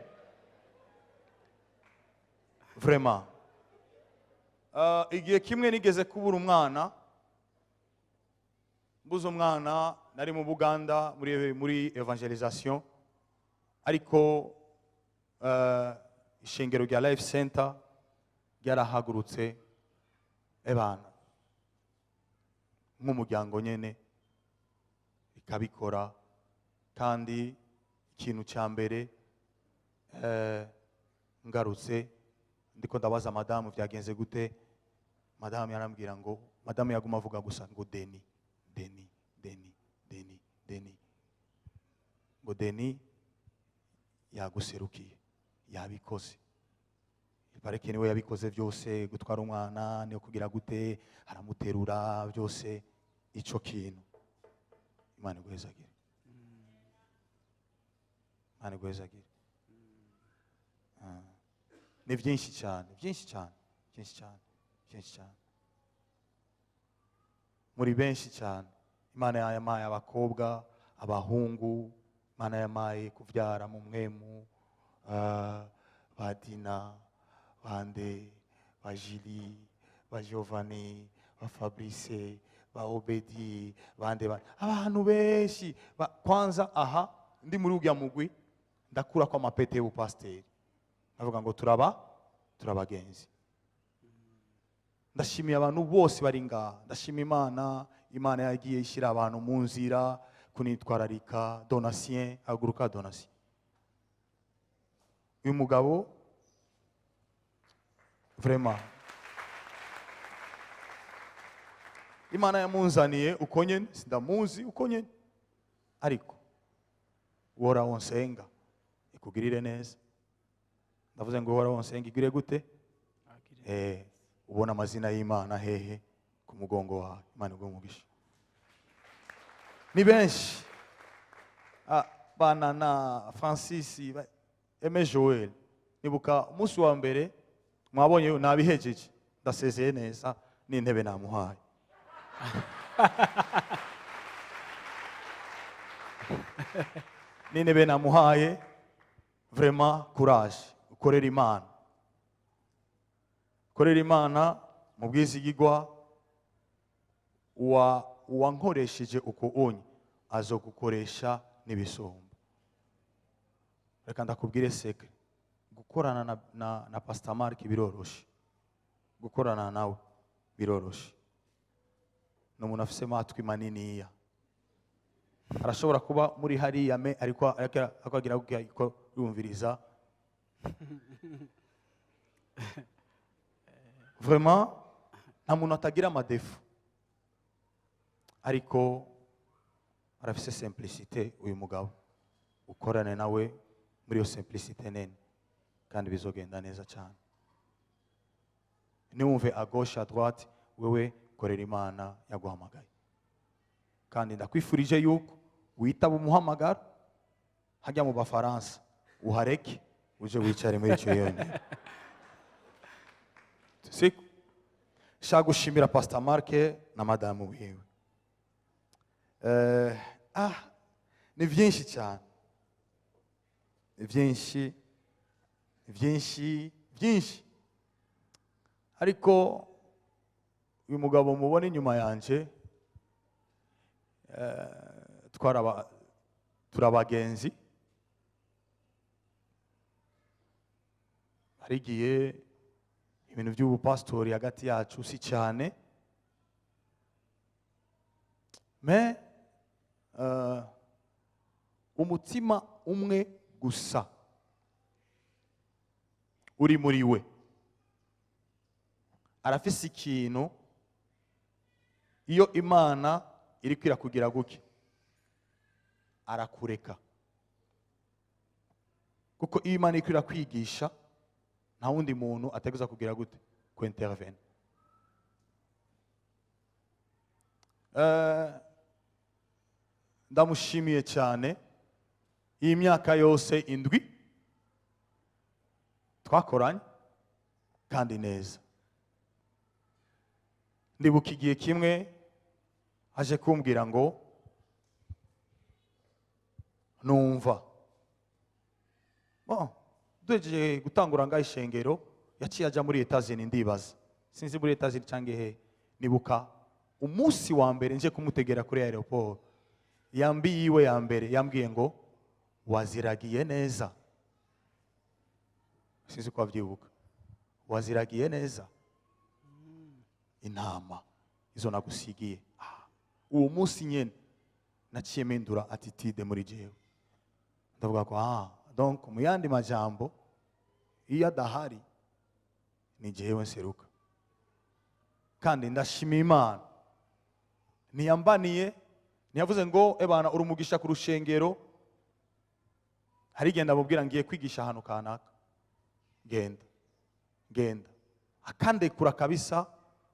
Vraiment. Igihe kimwe nigeze kubura umwana. Mbuze umwana nari mu Buganda muri evangelisation. Ariko ishengero rya Life Center ryarahagurutse ebana nk'umuryango nyene ikabikora. Kandi ikintu cya mbere ngarutse ndiko ndabaza madamu byagenze gute. Madamu yarambwira ngo, madamu yaguma avuga gusa ngo Deni ngo Deni yaguserukiye, yabikoze. Ipareke niwe yabikoze byose, gutwara umwana niyo kugira gute, aramuterura byose. Ico kintu Imana iguhezagire. Imana iguhezagire. Ni byinshi cyane byinshi cyane muri benshi cyane. Imana yamaye abakobwa, abahungu, Imana yamaye kuvyara mu mwemu, ba Dina, bande, ba Jili, ba Giovanni, ba Fabrice, ba Obedi, bande abantu benshi. Kwanza aha ndi muri ujya mugwi ndakura kwa mapete y'ubupasiteri, navuga ngo turabagenzi. Ndashimiye abantu bose bari ngaha, ndashima Imana yagiye ishyira abantu mu nzira kunitwararika. Donatien, haguruka Donatien. Uyu mugabo vraiment Imana yamunzaniye uko nyene, sindamuzi uko nyene, ariko uhora wonsenga ikugirire neza. Ndavuze ngo uhora wonsenga igire gute? Ubona amazina y'Imana hehe ku mugongo wawe. Imana iguhe umugisha. Ni benshi bana na Francis, Aime Joel, nibuka umunsi wa mbere mwabonye nabihejeje, ndasezeye neza n'intebe namuhaye. N'intebe namuhaye. Vraiment courage, ukorera Imana. Ukorera Imana mu bwizigigwa. Uwankoresheje uko unye azogukoresha n'ibisumba. Reka ndakubwire secret, gukorana na Pastor Mark biroroshe, gukorana nawe biroroshe. N'umuntu afise amatwi maniniya, arashobora kuba muri hariya ariko akagira ko yumviriza. Vraiment nta muntu atagira amadefu, ariko arafise simplicité. Uyu mugabo ukorane nawe muri yo simplicité nene, kandi bizogenda neza cyane. Niwumve à gauche à droite, wewe korera Imana yaguhamagaye. Kandi ndakwifurije yuko witaba umuhamagaro, hajya mu Bafaransa uhareke uje wicare muri icyo yonyine. Siko shaka gushimira Pastor Mark na madamu wiwe. Ni byinshi cyane, byinshi, ariko uyu mugabo mubona inyuma yanje turabagenzi. Harigiye ibintu by'ubupastori hagati yacu si cyane, mais umutima umwe gusa uri muri we. Arafise ikintu, iyo Imana iri kwirakugira guke arakureka, kuko iyo Imana iri kwirakwigisha nta wundi muntu ateguza kugira gute ku intervene. Ndamushimiye cyane. Iyi myaka yose 7 twakoranye kandi neza. Ndibuka igihe kimwe aje kumbwira ngo numva duhejeje gutangura ngaho ishengero, yaciye ajya muri Etazini. Ndibaza sinzi muri Etazini cyangwa he. Nibuka umunsi wa mbere nje kumutegera kuri aeroport, yambiye ya mbere yambwiye ngo waziragiye neza. Sinzi ko avyibuka. Waziragiye neza intama izo nagusigiye. Uwo munsi nyene naciye mpindura attitude muri jewe, ndavuga ko donc mu yandi majambo iyo adahari ni jewe nseruka. Kandi ndashima Imana niyambaniye, niyavuze ngo ebana urumugisha ku rushengero. Hari genda mubwira ngiye kwigisha ahantu kanaka, genda akandekura kabisa.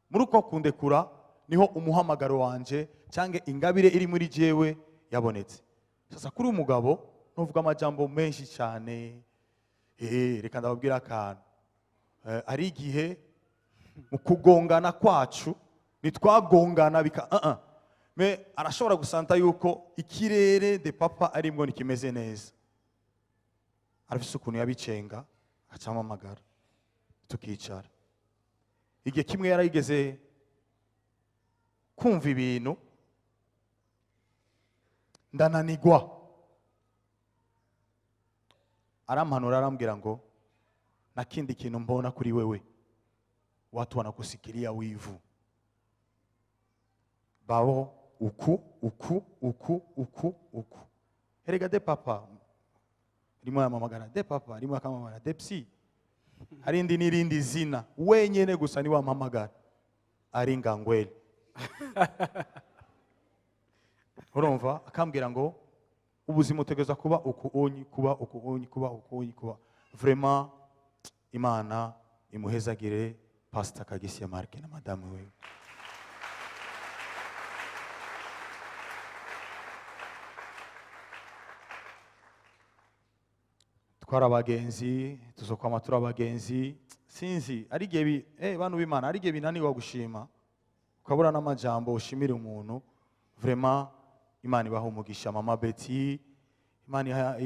Muri uko kundekura niho umuhamagaro wanje cyangwa ingabire iri muri jewe yabonetse. Sasa kuri umugabo nuvuga amajambo menshi cyane. Reka ndababwira akantu. Ari igihe mu kugongana kwacu nitwagongana bika me arashobora gusanta yuko ikirere Depapa arimwo nikimeze neza, arafise ukuntu yabicenga acamamagara tukicara. Igihe kimwe yarayigeze kumva ibintu ndananigwa, arampanura arambwira ngo na kindi kintu mbona kuri wewe, watu wanakusikilia wivu bao uku. Erega Depapa rimwe yamamagara Depapa, rimwe akamamagara Depsi, harindi n'irindi zina wenyene gusa ni wamamagara ari Ngangweli. Urumva akambwira ngo ubuzima utegeza kuba kuba vraiment Imana imuhezagire Pastor Kagisiya Mark na madame we. Twara abagenzi tuzokwama tura abagenzi sinzi ari gihe bantu b'Imana ari gihe binaniwa gushima ukabura n'amajambo ushimira umuntu. Vraiment Imana ibaho umugisha mama Betty, Imana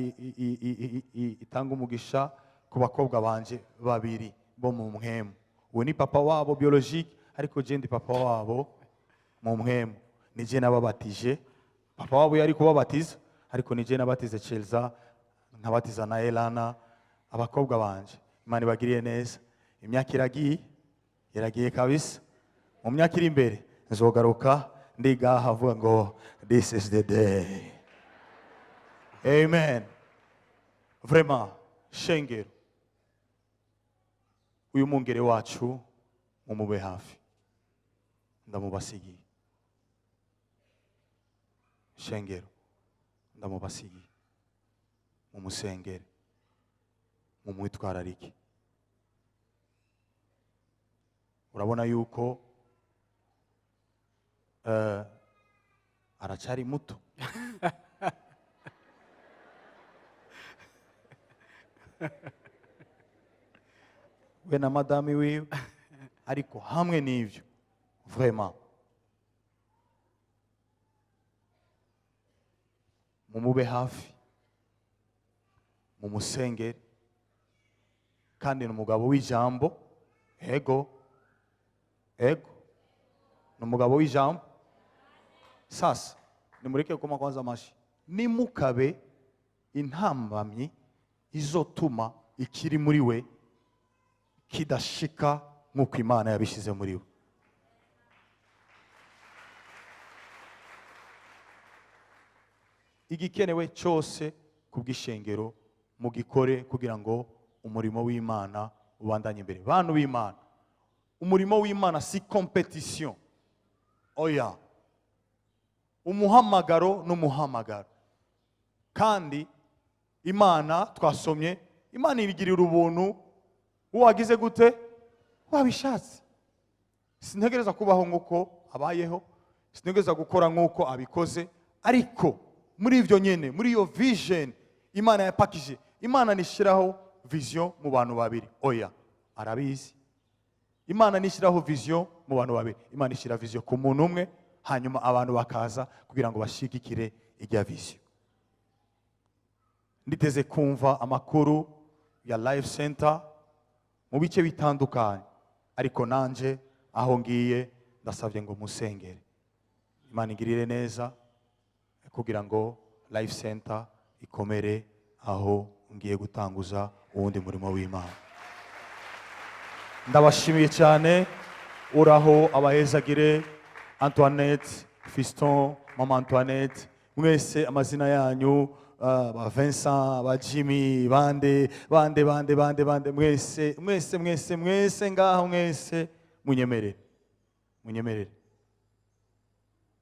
itanga umugisha ku bakobwa banje babiri bo mu mpemu. Uwo ni papa wabo biologique ariko je ndi papa wabo mu mpemu. Nije nababatije, papa wabo yari kubabatiza ariko nije nabatize Chelsea, nkabatiza na Elana abakobwa banje. Imana ibagiriye neza. Imyaka iragiye kabisa. Mu myaka iri imbere nzogaruka ndiga havuga ngo this is the day. Amen. Vraiment shengero uyu mungere wacu mumube hafi ndamubasigiye. Shengero ndamubasigiye mumusengere mumwitwararike. Urabona yuko aracari muto. We na madame wiwe ariko hamwe n'ivyo vraiment mumube hafi mumusengere kandi n'umugabo w'ijambo. Ego n'umugabo w'ijambo. Sasa nimureke kuma kwanza mashi nimukabe intambamyi izotuma ikiri muri we kidashika nk'uko Imana yabishize muri we. Igikenewe cyose kubw'ishengero mugikore kugira ngo umurimo w'Imana ubandanye imbere. Bantu b'Imana, umurimo w'Imana si competition. Oya, umuhamagaro n'umuhamagaro. Kandi Imana twasomye, Imana irigirira ubuntu uwagize gute wabishatse. Sintegereza kubaho nk'uko abayeho, sintegereza gukora nk'uko abikoze, ariko muri ivyo nyene, muri iyo vision Imana yapakije. Imana nishiraho vision mu bantu babiri. Oya, arabizi. Imana nishiraho vision mu bantu babiri. Imana ishira vision ku muntu umwe, hanyuma abantu bakaza kugira ngo bashigikire ijya vision. Nditeze kumva amakuru ya Life Center mu bice bitandukanye, ariko nanje aho ngiye ndasavye ngo musengere. Imana igirire neza kugira ngo Life Center ikomere aho ngiye gutanguza uwundi murimo w'Imana. Ndabashimiye cyane. Uraho abahezagire Antoinette, Fiston, Mama Antoinette, mwese amazina yanyu, ba Vincent, ba Jimmy, bande mwese ngaho mwese munyemerere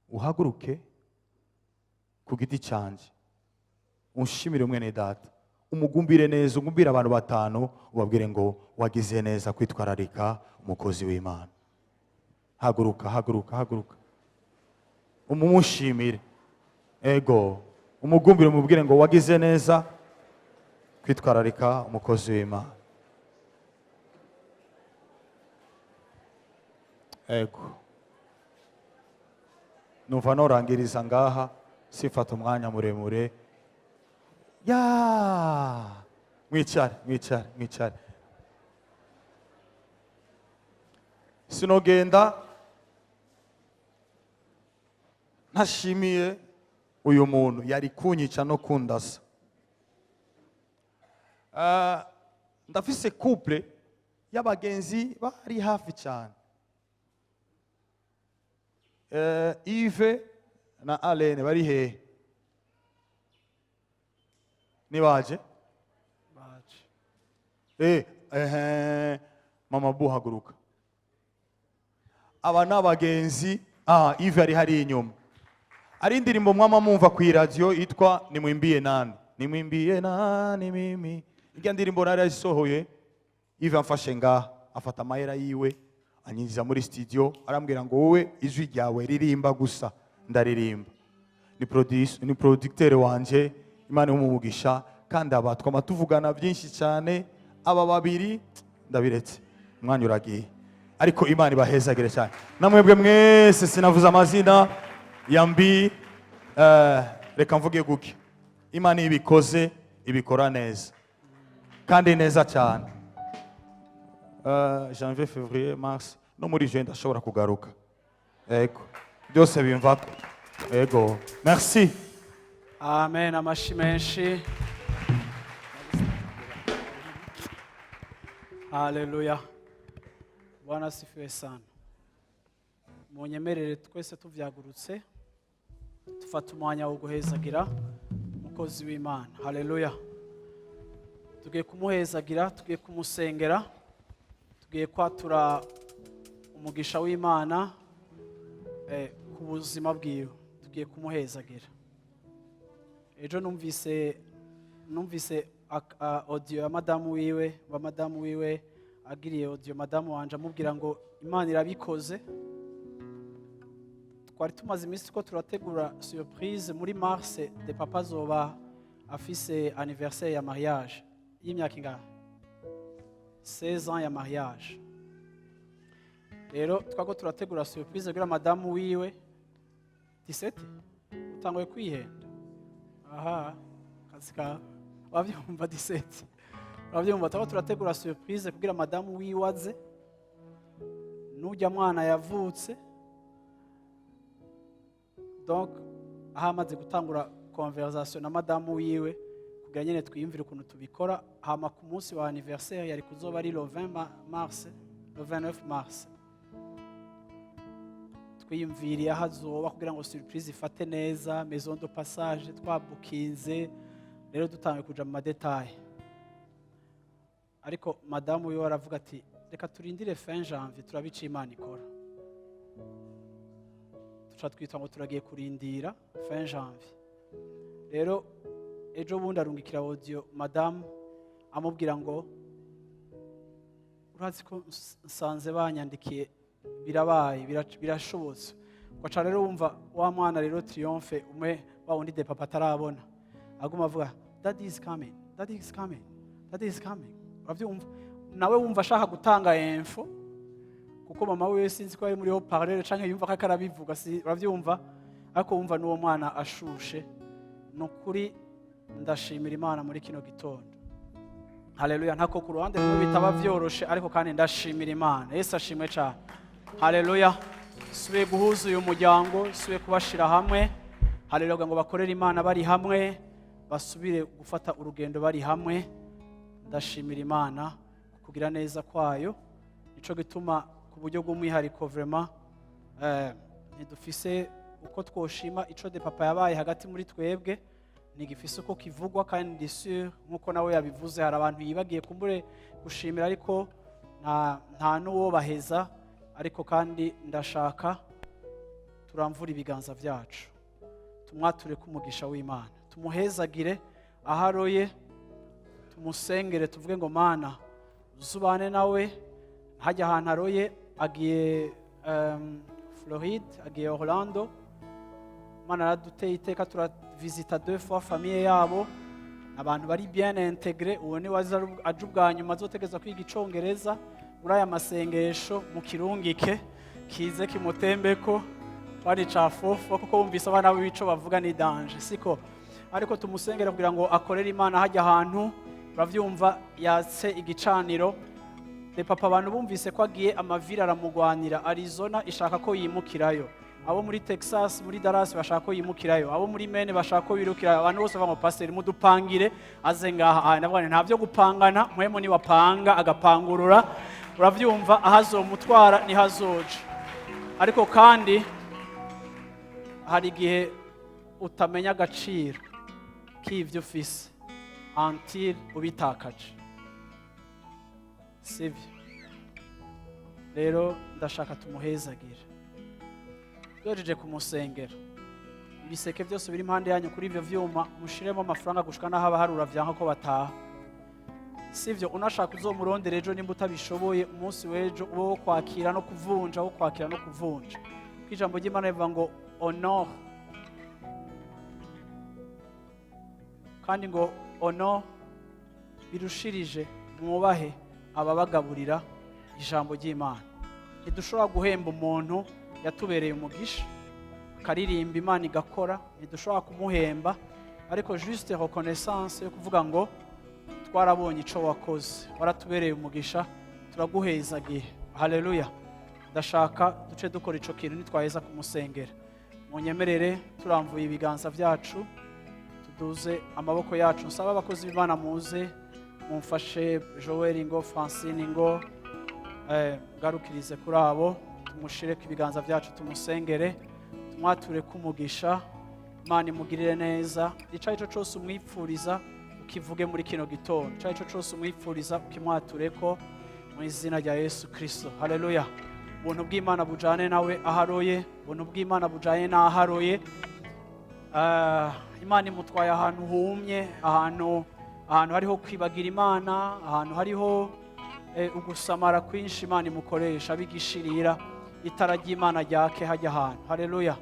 uhaguruke ku giti canje unshimire mwene data, umugumbire neza, ugumbire abantu batanu, ubabwire ngo wagize neza kwitwararika umukozi w'Imana. Haguruka umumushimire. Ego umugumbire umubwire ngo wagize neza kwitwararika umukozi w'Imana. ego numva norangiriza ngaha sifata umwanya muremure ya mwicare sinogenda ntashimiye uyu muntu yari kunyica no kundasa. Ndafise couple y'abagenzi bari hafi cyane, Yves na Alene bari hehe? Nibaje? Mama buhaguruka. Aba n'abagenzi, Yves ari hari inyuma. Ari indirimbo mwama mumva ku radio itwa nimwimbiye nani? Nimwimbiye nani mimi? Irya ndirimbo narayisohoye, Yves amfashe ngaha, afata amahera yiwe, anyinjiza muri studio, arambwira ngo wowe ijwi ryawe ririmba gusa. Ndaririmba. Ni producteur wanje, Imana y'umugisha, kandi abatwa tuvugana byinshi cyane, aba babiri ndabiretse. Umwanya uragiye. Ariko Imana ibahezagire cyane. Namwebwe mwese sinavuza amazina yambi, reka mvuge guke. Imana ibikoze ibikora neza, kandi neza cyane. Janvier, février, mars, no muri juin ndashobora kugaruka. Ego byose bimva. Ego, merci. Amen. Amashi menshi. Haleluya. Bwana asifiwe sana. Munyemerere twese tuvyagurutse tufata umwanya wo guhezagira umukozi w'Imana. Haleluya. Tugiye kumuhezagira, tugiye kumusengera, tugiye kwatura umugisha w'Imana ku buzima bwiwe, tugiye kumuhezagira. Ejo numvise audio ya madamu wiwe agiriye audio madamu wanje amubwira ngo Imana irabikoze. Twari tumaze iminsi ko turategura surprise muri mars, Depapa zoba afise anniversaire ya mariage y'imyaka ingahe? 16 ans ya mariage. Rero twako turategura surprise kugira madamu wiwe 17 utangoye kwihenda. Aha, kasika wavyumva 17. Wavyumva twako turategura surprise kugira madamu wiwe aze. Nujya mwana yavutse. Donc ahamaze gutangura conversation na madamu wiwe kugira nyene twiyumvire ukuntu tubikora. Hama ku munsi wa anniversaire yari kuzoba ari le 20 mars, le 29 mars. Twiyumviriye hazoba kugira ngo surprise ifate neza, maison de passage twabukinze. Rero dutangiye kuja mu madetail. Ariko madamu wiwe aravuga ati reka turindire fin janvier turabica Imana ikora. Twitwa ngo turagiye kurindira fin janvier. Rero ejo bundi arungikira audio madamu amubwira ngo urazi ko nsanze banyandikiye birabaye birashobotse. Kwaca rero wumva wa mwana rero Triomphe umwe wa wundi Depapa atarabona aguma avuga that is coming, that is coming, that is coming. Uravyumva nawe wumva ashaka gutanga info kuko mama we sinzi ko ari muri haut-parleur canke yumva ko akarabivuga, uravyumva, ariko wumva n'uwo mwana ashushe. Nukuri ndashimira Imana muri kino gitondo. Haleluya. Ntako ku ruhande rwo bitaba vyoroshe, ariko kandi ndashimira Imana. Yesu ashimwe cyane. Haleluya. Subiye guhuza uyu muryango, subiye kubashira hamwe. Haleluya, ngo bakorere Imana bari hamwe, basubire gufata urugendo bari hamwe. Ndashimira Imana kugira neza kwayo. Nico gituma ku buryo bw'umwihariko vraiment ntidufise uko twoshima ico Depapa yabaye hagati muri twebwe, nigifise uko kivugwa, kandi ndi sûr nkuko nawe yabivuze hari abantu yibagiye kumbure gushimira, ariko nta nuwo baheza. Ariko kandi ndashaka turamvura ibiganza vyacu, tumwature kumugisha w'Imana, tumuhezagire aharoye, tumusengere, tuvuge ngo Mana uzubane nawe hajya ahantu aroye. Agiye Floride, agiye Orlando. Mana araduteye iteka, turavisita 2 fois famille yabo, abantu bari bien intégré. Uwo ni waza aje ubwa nyuma azotegeza kwiga icongereza muri aya masengesho mu kirungike, kize kimutembeko bari cafofo kuko bumvise abana b'ico bavuga ni danger siko ariko tumusengera kugira ngo akorere Imana hajya ahantu uravyumva yatse igicaniro Depapa abantu bumvise ko agiye amavira aramugwanira Arizona ishaka ko yimukirayo abo muri Texas muri Dallas bashaka ko yimukirayo abo muri Maine bashaka ko birukirayo abantu bose bava mu pasteur mudupangire aze ngaha nabone ntavyo gupangana mwemo ni wapanga agapangurura uravyumva ahazomutwara ni hazoje ariko kandi hari igihe utamenya agaciro k'ivyo ufise until ubitakaje sivyo rero ndashaka tumuhezagira dojeje kumusengera ibiseke byose biri impande yanyu kuri ivyo vyuma mushiremo amafaranga gushika naho abaharura vyanka ko bataha sivyo unashaka uzomurondera ejo nimba utabishoboye umunsi w'ejo wo kwakira no kuvunja wo kwakira no kuvunja kwijambo ry'Imana rivuga ngo honor kandi ngo honor birushirije mwubahe ababagaburira ijambo ry'Imana ntidushobora guhemba umuntu yatubereye umugisha karirimba Imana igakora ntidushobora kumuhemba ariko juste reconnaissance yo kuvuga ngo twarabonye ico wakoze waratubereye umugisha turaguhezagiye haleluya ndashaka duce dukora ico kintu nitwaheza kumusengera munyemerere turamvuye ibiganza vyacu tuduze amaboko yacu nsaba abakozi b'Imana muze mumfashe Joel ngo Francine ngo garukirize kuri abo tumushireke ibiganza vyacu tumusengere tumwature kumugisha Imana imugirire neza ica ico cyose umwipfuriza ukivuge muri kino gitondo ica ico cyose umwipfuriza ukimwatureko mu izina rya Yesu Kristo haleluya ubuntu bw'Imana bujane nawe aharoye ubuntu bw'Imana bujanye n'aharoye Imana imutwaye ahantu humye ahantu hariho kwibagira Imana ahantu hariho ugusamara kwinshi Imana imukoresha bigishirira itara ry'Imana ryake hajya ahantu haleluya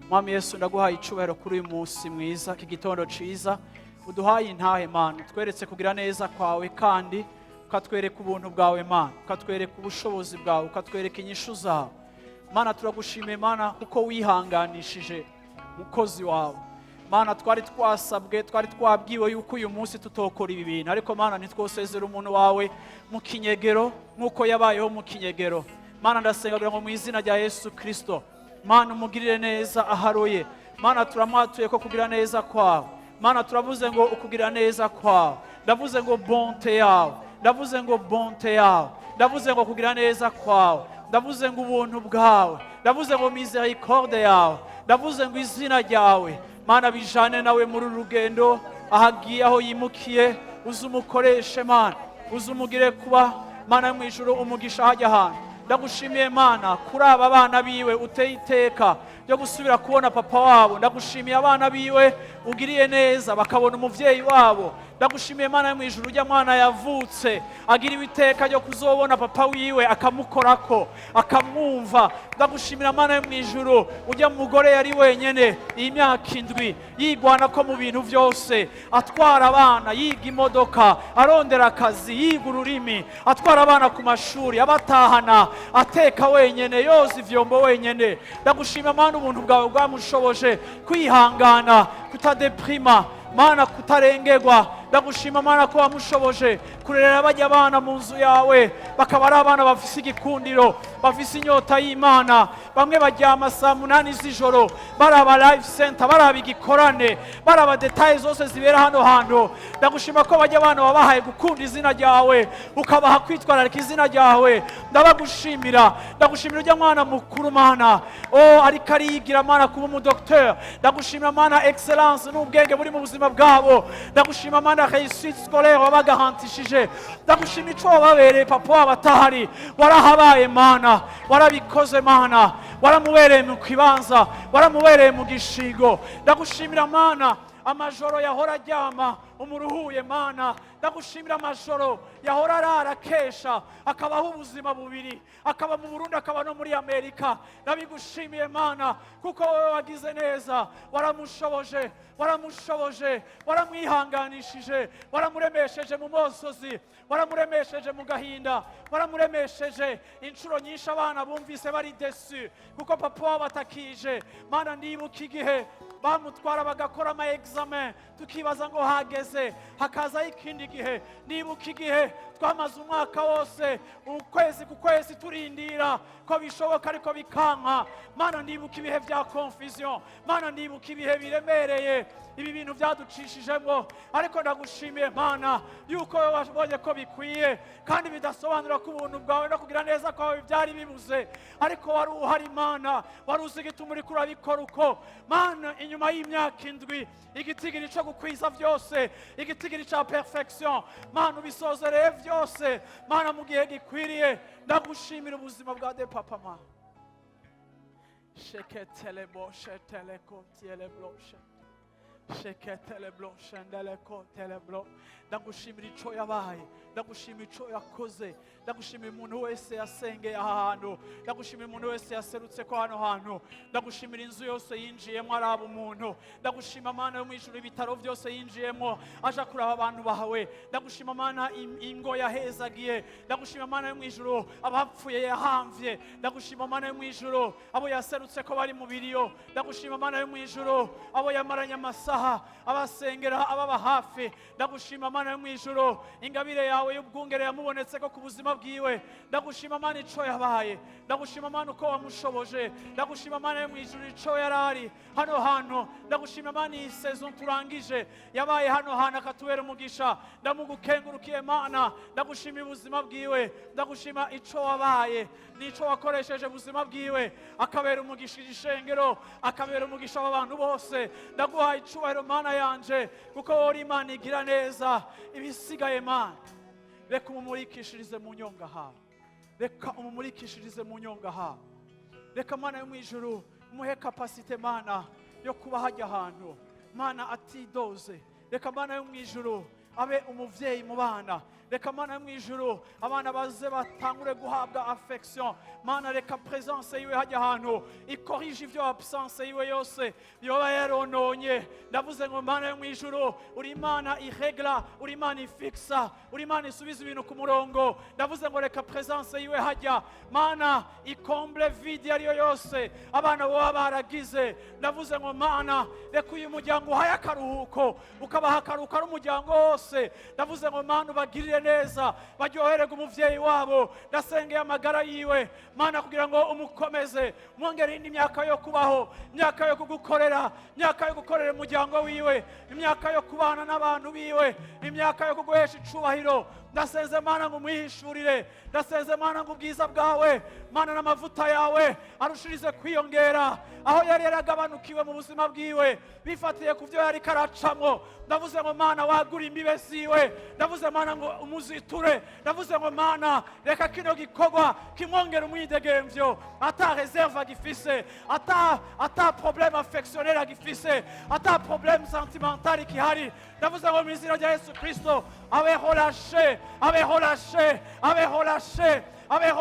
Mwami Yesu ndaguhaye icubahiro kuri uyu munsi mwiza kigitondo ciza uduhaye intahe Mana tweretse kugira neza kwawe kandi ukatwereka ubuntu bwawe Mana ukatwereka ubushobozi bwawe ukatwereka inyishu zawe Mana turagushimiye Mana kuko wihanganishije mukozi wawe Mana twari twasabwe twari twabwiwe yuko uyu munsi tutokora ibi bintu ariko Mana nitwosezera umuntu wawe mu kinyegero nkuko yabayeho mu kinyegero Mana ndasenga kugira ngo mu izina rya Yesu Kristo Mana umugirire neza aharoye Mana turamwatuye ko kugira neza kwawe Mana turavuze ngo ukugira neza kwawe ndavuze ngo bonte yawe ndavuze ngo bonte yawe ndavuze ngo kugira neza kwawe ndavuze ngo ubuntu bwawe ndavuze ngo miséricorde yawe ndavuze ngo izina ryawe Mana bijane nawe muri urugendo ahagiye aho yimukiye uzumukoreshe Mana uzumugire kuba Mana mu ijuru umugisha hajya ahantu ndagushimiye Mana kuri aba bana biwe uteye iteka ryo gusubira kubona papa wabo ndagushimiye abana biwe ugiriye neza bakabona umuvyeyi wabo ndagushimiye Mana mu ijuru rya mwana yavutse agiriwe iteka ryo kuzobona papa wiwe akamukorako akamwumva ndagushimira Mana mu ijuru ujya mugore yari wenyene imyaka 7 yigwana ko mu bintu byose atwara abana yiga imodoka arondera akazi yiga ururimi atwara abana ku mashuri abatahana ateka wenyene yoza ivyombo wenyene ndagushimira Mana ubuntu bwawe bwamushoboje kwihangana kutadeprima Mana kutarengerwa ndagushima Mana ko wamushoboje kurerera bajya abana mu nzu yawe bakaba ari abana bafise igikundiro bafise inyota y'Imana bamwe baryama saa 8 z'ijoro baraba live center baraba igikorane baraba details zose zibera hano hantu ndagushima ko bajya abana babahaye gukunda izina ryawe ukabaha kwitwararika izina ryawe ndabagushimira ndagushimira ujya mwana mukuru Mana ariko ariyigira Mana kuba umu docteur ndagushimira Mana excellence n'ubwenge buri mu buzima bwabo ndagushima Mana réussite scolaire wabagarantishije ndagushima ico wababereye papa wabatahari warahabaye Mana warabikoze Mana waramubereye mu kibanza waramubereye mu gishigo ndagushimira Mana amajoro yahora aryama umuruhuye mana ndagushimira amajoro yahora arara kesha akabaho ubuzima bubiri akaba mu Burundi akaba no muri Amerika ndabigushimiye mana kuko wowe wagize neza waramushoboje waramwihanganishije waramuremesheje mu mosozi waramuremesheje mu gahinda waramuremesheje inshuro nyinshi abana bumvise bari desu kuko papa wabo atakije mana ndibuka igihe bamutwara bagakora ama examen tukibaza ngo hageze hakazaho ikindi gihe nibuka igihe twamaze umwaka wose ukwezi ku kwezi turindira ko bishoboka ariko bikanka mana ndibuka ibihe bya confusion mana ndibuka ibihe biremereye ibi bintu byaducishijemo ariko ndagushimiye mana yuko wowe wabonye ko bikwiye kandi bidasobanura ko ubuntu bwawe no kugira neza kwawe byari bibuze ariko wari uhari mana wari uzi igituma uriko urabikora uko mana inyuma y'imyaka 7 igitigiri cyo gukwiza byose igitigiri cya perfection mana ubisozereye byose mana mu gihe gikwiriye ndagushimira ubuzima bwa Depapa mana sheketele boshe telekotiele bloshe sheketele bloshe ndelekotele blo ndagushimira ico yabaye ndagushimira ico yakoze ndagushimira umuntu wese yasengeye aha hantu ndagushimira umuntu wese yaserutse ko hano hantu ndagushimira inzu yose yinjiyemo araba umuntu ndagushima mana yo mwijuru ibitaro byose yinjiyemo aja kuraba abantu bahawe ndagushima mana ingo yahezagiye ndagushima mana yo mwijuru abapfuye yahamvye ndagushima mana yo mwijuru abo yaserutse ko bari mu biriyo ndagushima mana yo mwijuru abo yamaranye amasaha abasengera ababa hafi ndagushima mana yo mwijuru ingabire yawe y'ubwungere yamubonetse ko ku buzima bwiwe ndagushima mana ico yabaye ndagushima mana uko wamushoboje ndagushima mana yo mwijuru ico yarari hano hantu ndagushima mana iyi saison turangije yabaye hano hantu akatubera umugisha ndamugukengurukiye mana ndagushima ubuzima bwiwe ndagushima ico wabaye nico wakoresheje ubuzima bwiwe akabera umugisha ishengero akabera umugisha w'abantu bose ndaguhaye icubahiro mana yanje kuko wori Imana igira neza ibisigaye mana reka umumurikishirize mu nyonga hawe reka umumurikishirize mu nyonga hawe reka mana yo mwijuru umuhe kapasite mana yo kuba hajya ahantu mana atidoze reka mana yo mwijuru abe umuvyeyi mu bana reka mana yo mwijuru abana baze batangure guhabwa affection mana reka presence yiwe hajya ahantu ikorije ivyo absence yiwe yose yoba yarononye ndavuze ngo mana yo mwijuru uri Imana iregla uri Imana ifixa uri Imana isubiza ibintu ku murongo ndavuze ngo reka presence yiwe hajya mana ikomble vide ariyo yose abana bo baragize ndavuze ngo mana reka uyu muryango uhaye akaruhuko ukabaha akaruhuko ari umuryango wose ndavuze ngo mana ubagirire neza baryohererwe umuvyeyi wabo ndasengeye amagara yiwe mana kugira ngo umukomeze mwongere indi myaka yo kubaho myaka yo kugukorera myaka yo gukorera umuryango wiwe imyaka yo kubana n'abantu biwe imyaka yo kuguhesha icubahiro ndasenze mana ngo umwihishurire ndasenze mana ngo ubwiza bwawe mana n'amavuta yawe arushirize kwiyongera aho yari yaragabanukiwe mu buzima bwiwe bifatiye ku byo yari karacamwo ndavuze ngo mana wagura imbibe ziwe ndavuze mana ngo umuziture ndavuze ngo mana reka kino gikorwa kimwongera umwidegemvyo ata reserve agifise ata problème affectionnel agifise ata problème sentimental kihari ndavuze ngo mu izina rya Yesu Kristo abeho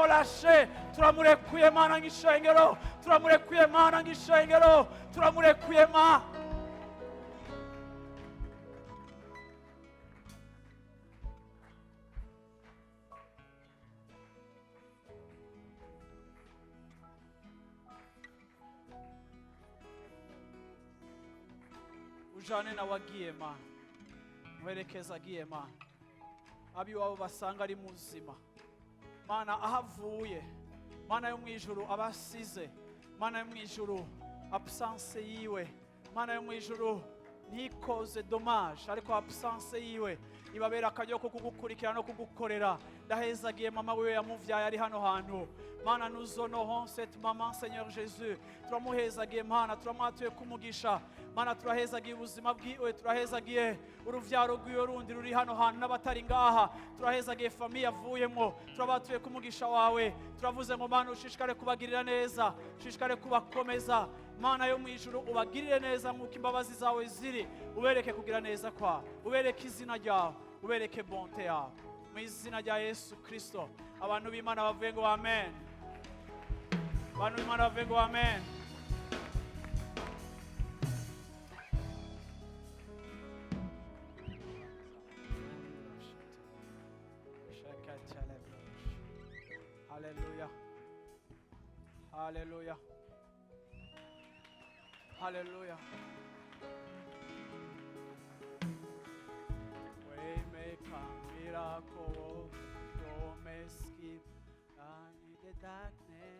lâché turamurekuye mana ngishengero turamurekuye mana ujane na wagiye mana mwerekeza agiye mana abi wabo basanga ari muzima mana ahavuye mana yo mwijuru abasize mana yo mwijuru absence yiwe mana yo mwijuru ntikoze dommage ariko absence yiwe ibabera akajyo ko kugukurikira no kugukorera ndahezagiye mama wewe yamuvyaye ari hano hantu mana nous honorons cette maman Seigneur Jésus turamuhezagiye mana turamwatuye kumugisha mana turahezagiye ubuzima bwiwe turahezagiye uruvyaro rwiwe rundi ruri hano hantu n'abatari ngaha turahezagiye famille avuyemo turabatuye kumugisha wawe turavuze ngo mana ushishikare kubagirira neza ushishikare kubakomeza Mana yo mu ijuru ubagirire neza nk'uko imbabazi zawe ziri, ubereke kugira neza kwawe, ubereke izina ryawe, ubereke bonte yawe, mu izina rya Yesu Kristo. Abantu b'Imana bavuye ngo amen. Abantu b'Imana bavuye ngo amen. Hallelujah. Hallelujah. Hallelujah. Waymaker, miracle, promise keep, in the darkness.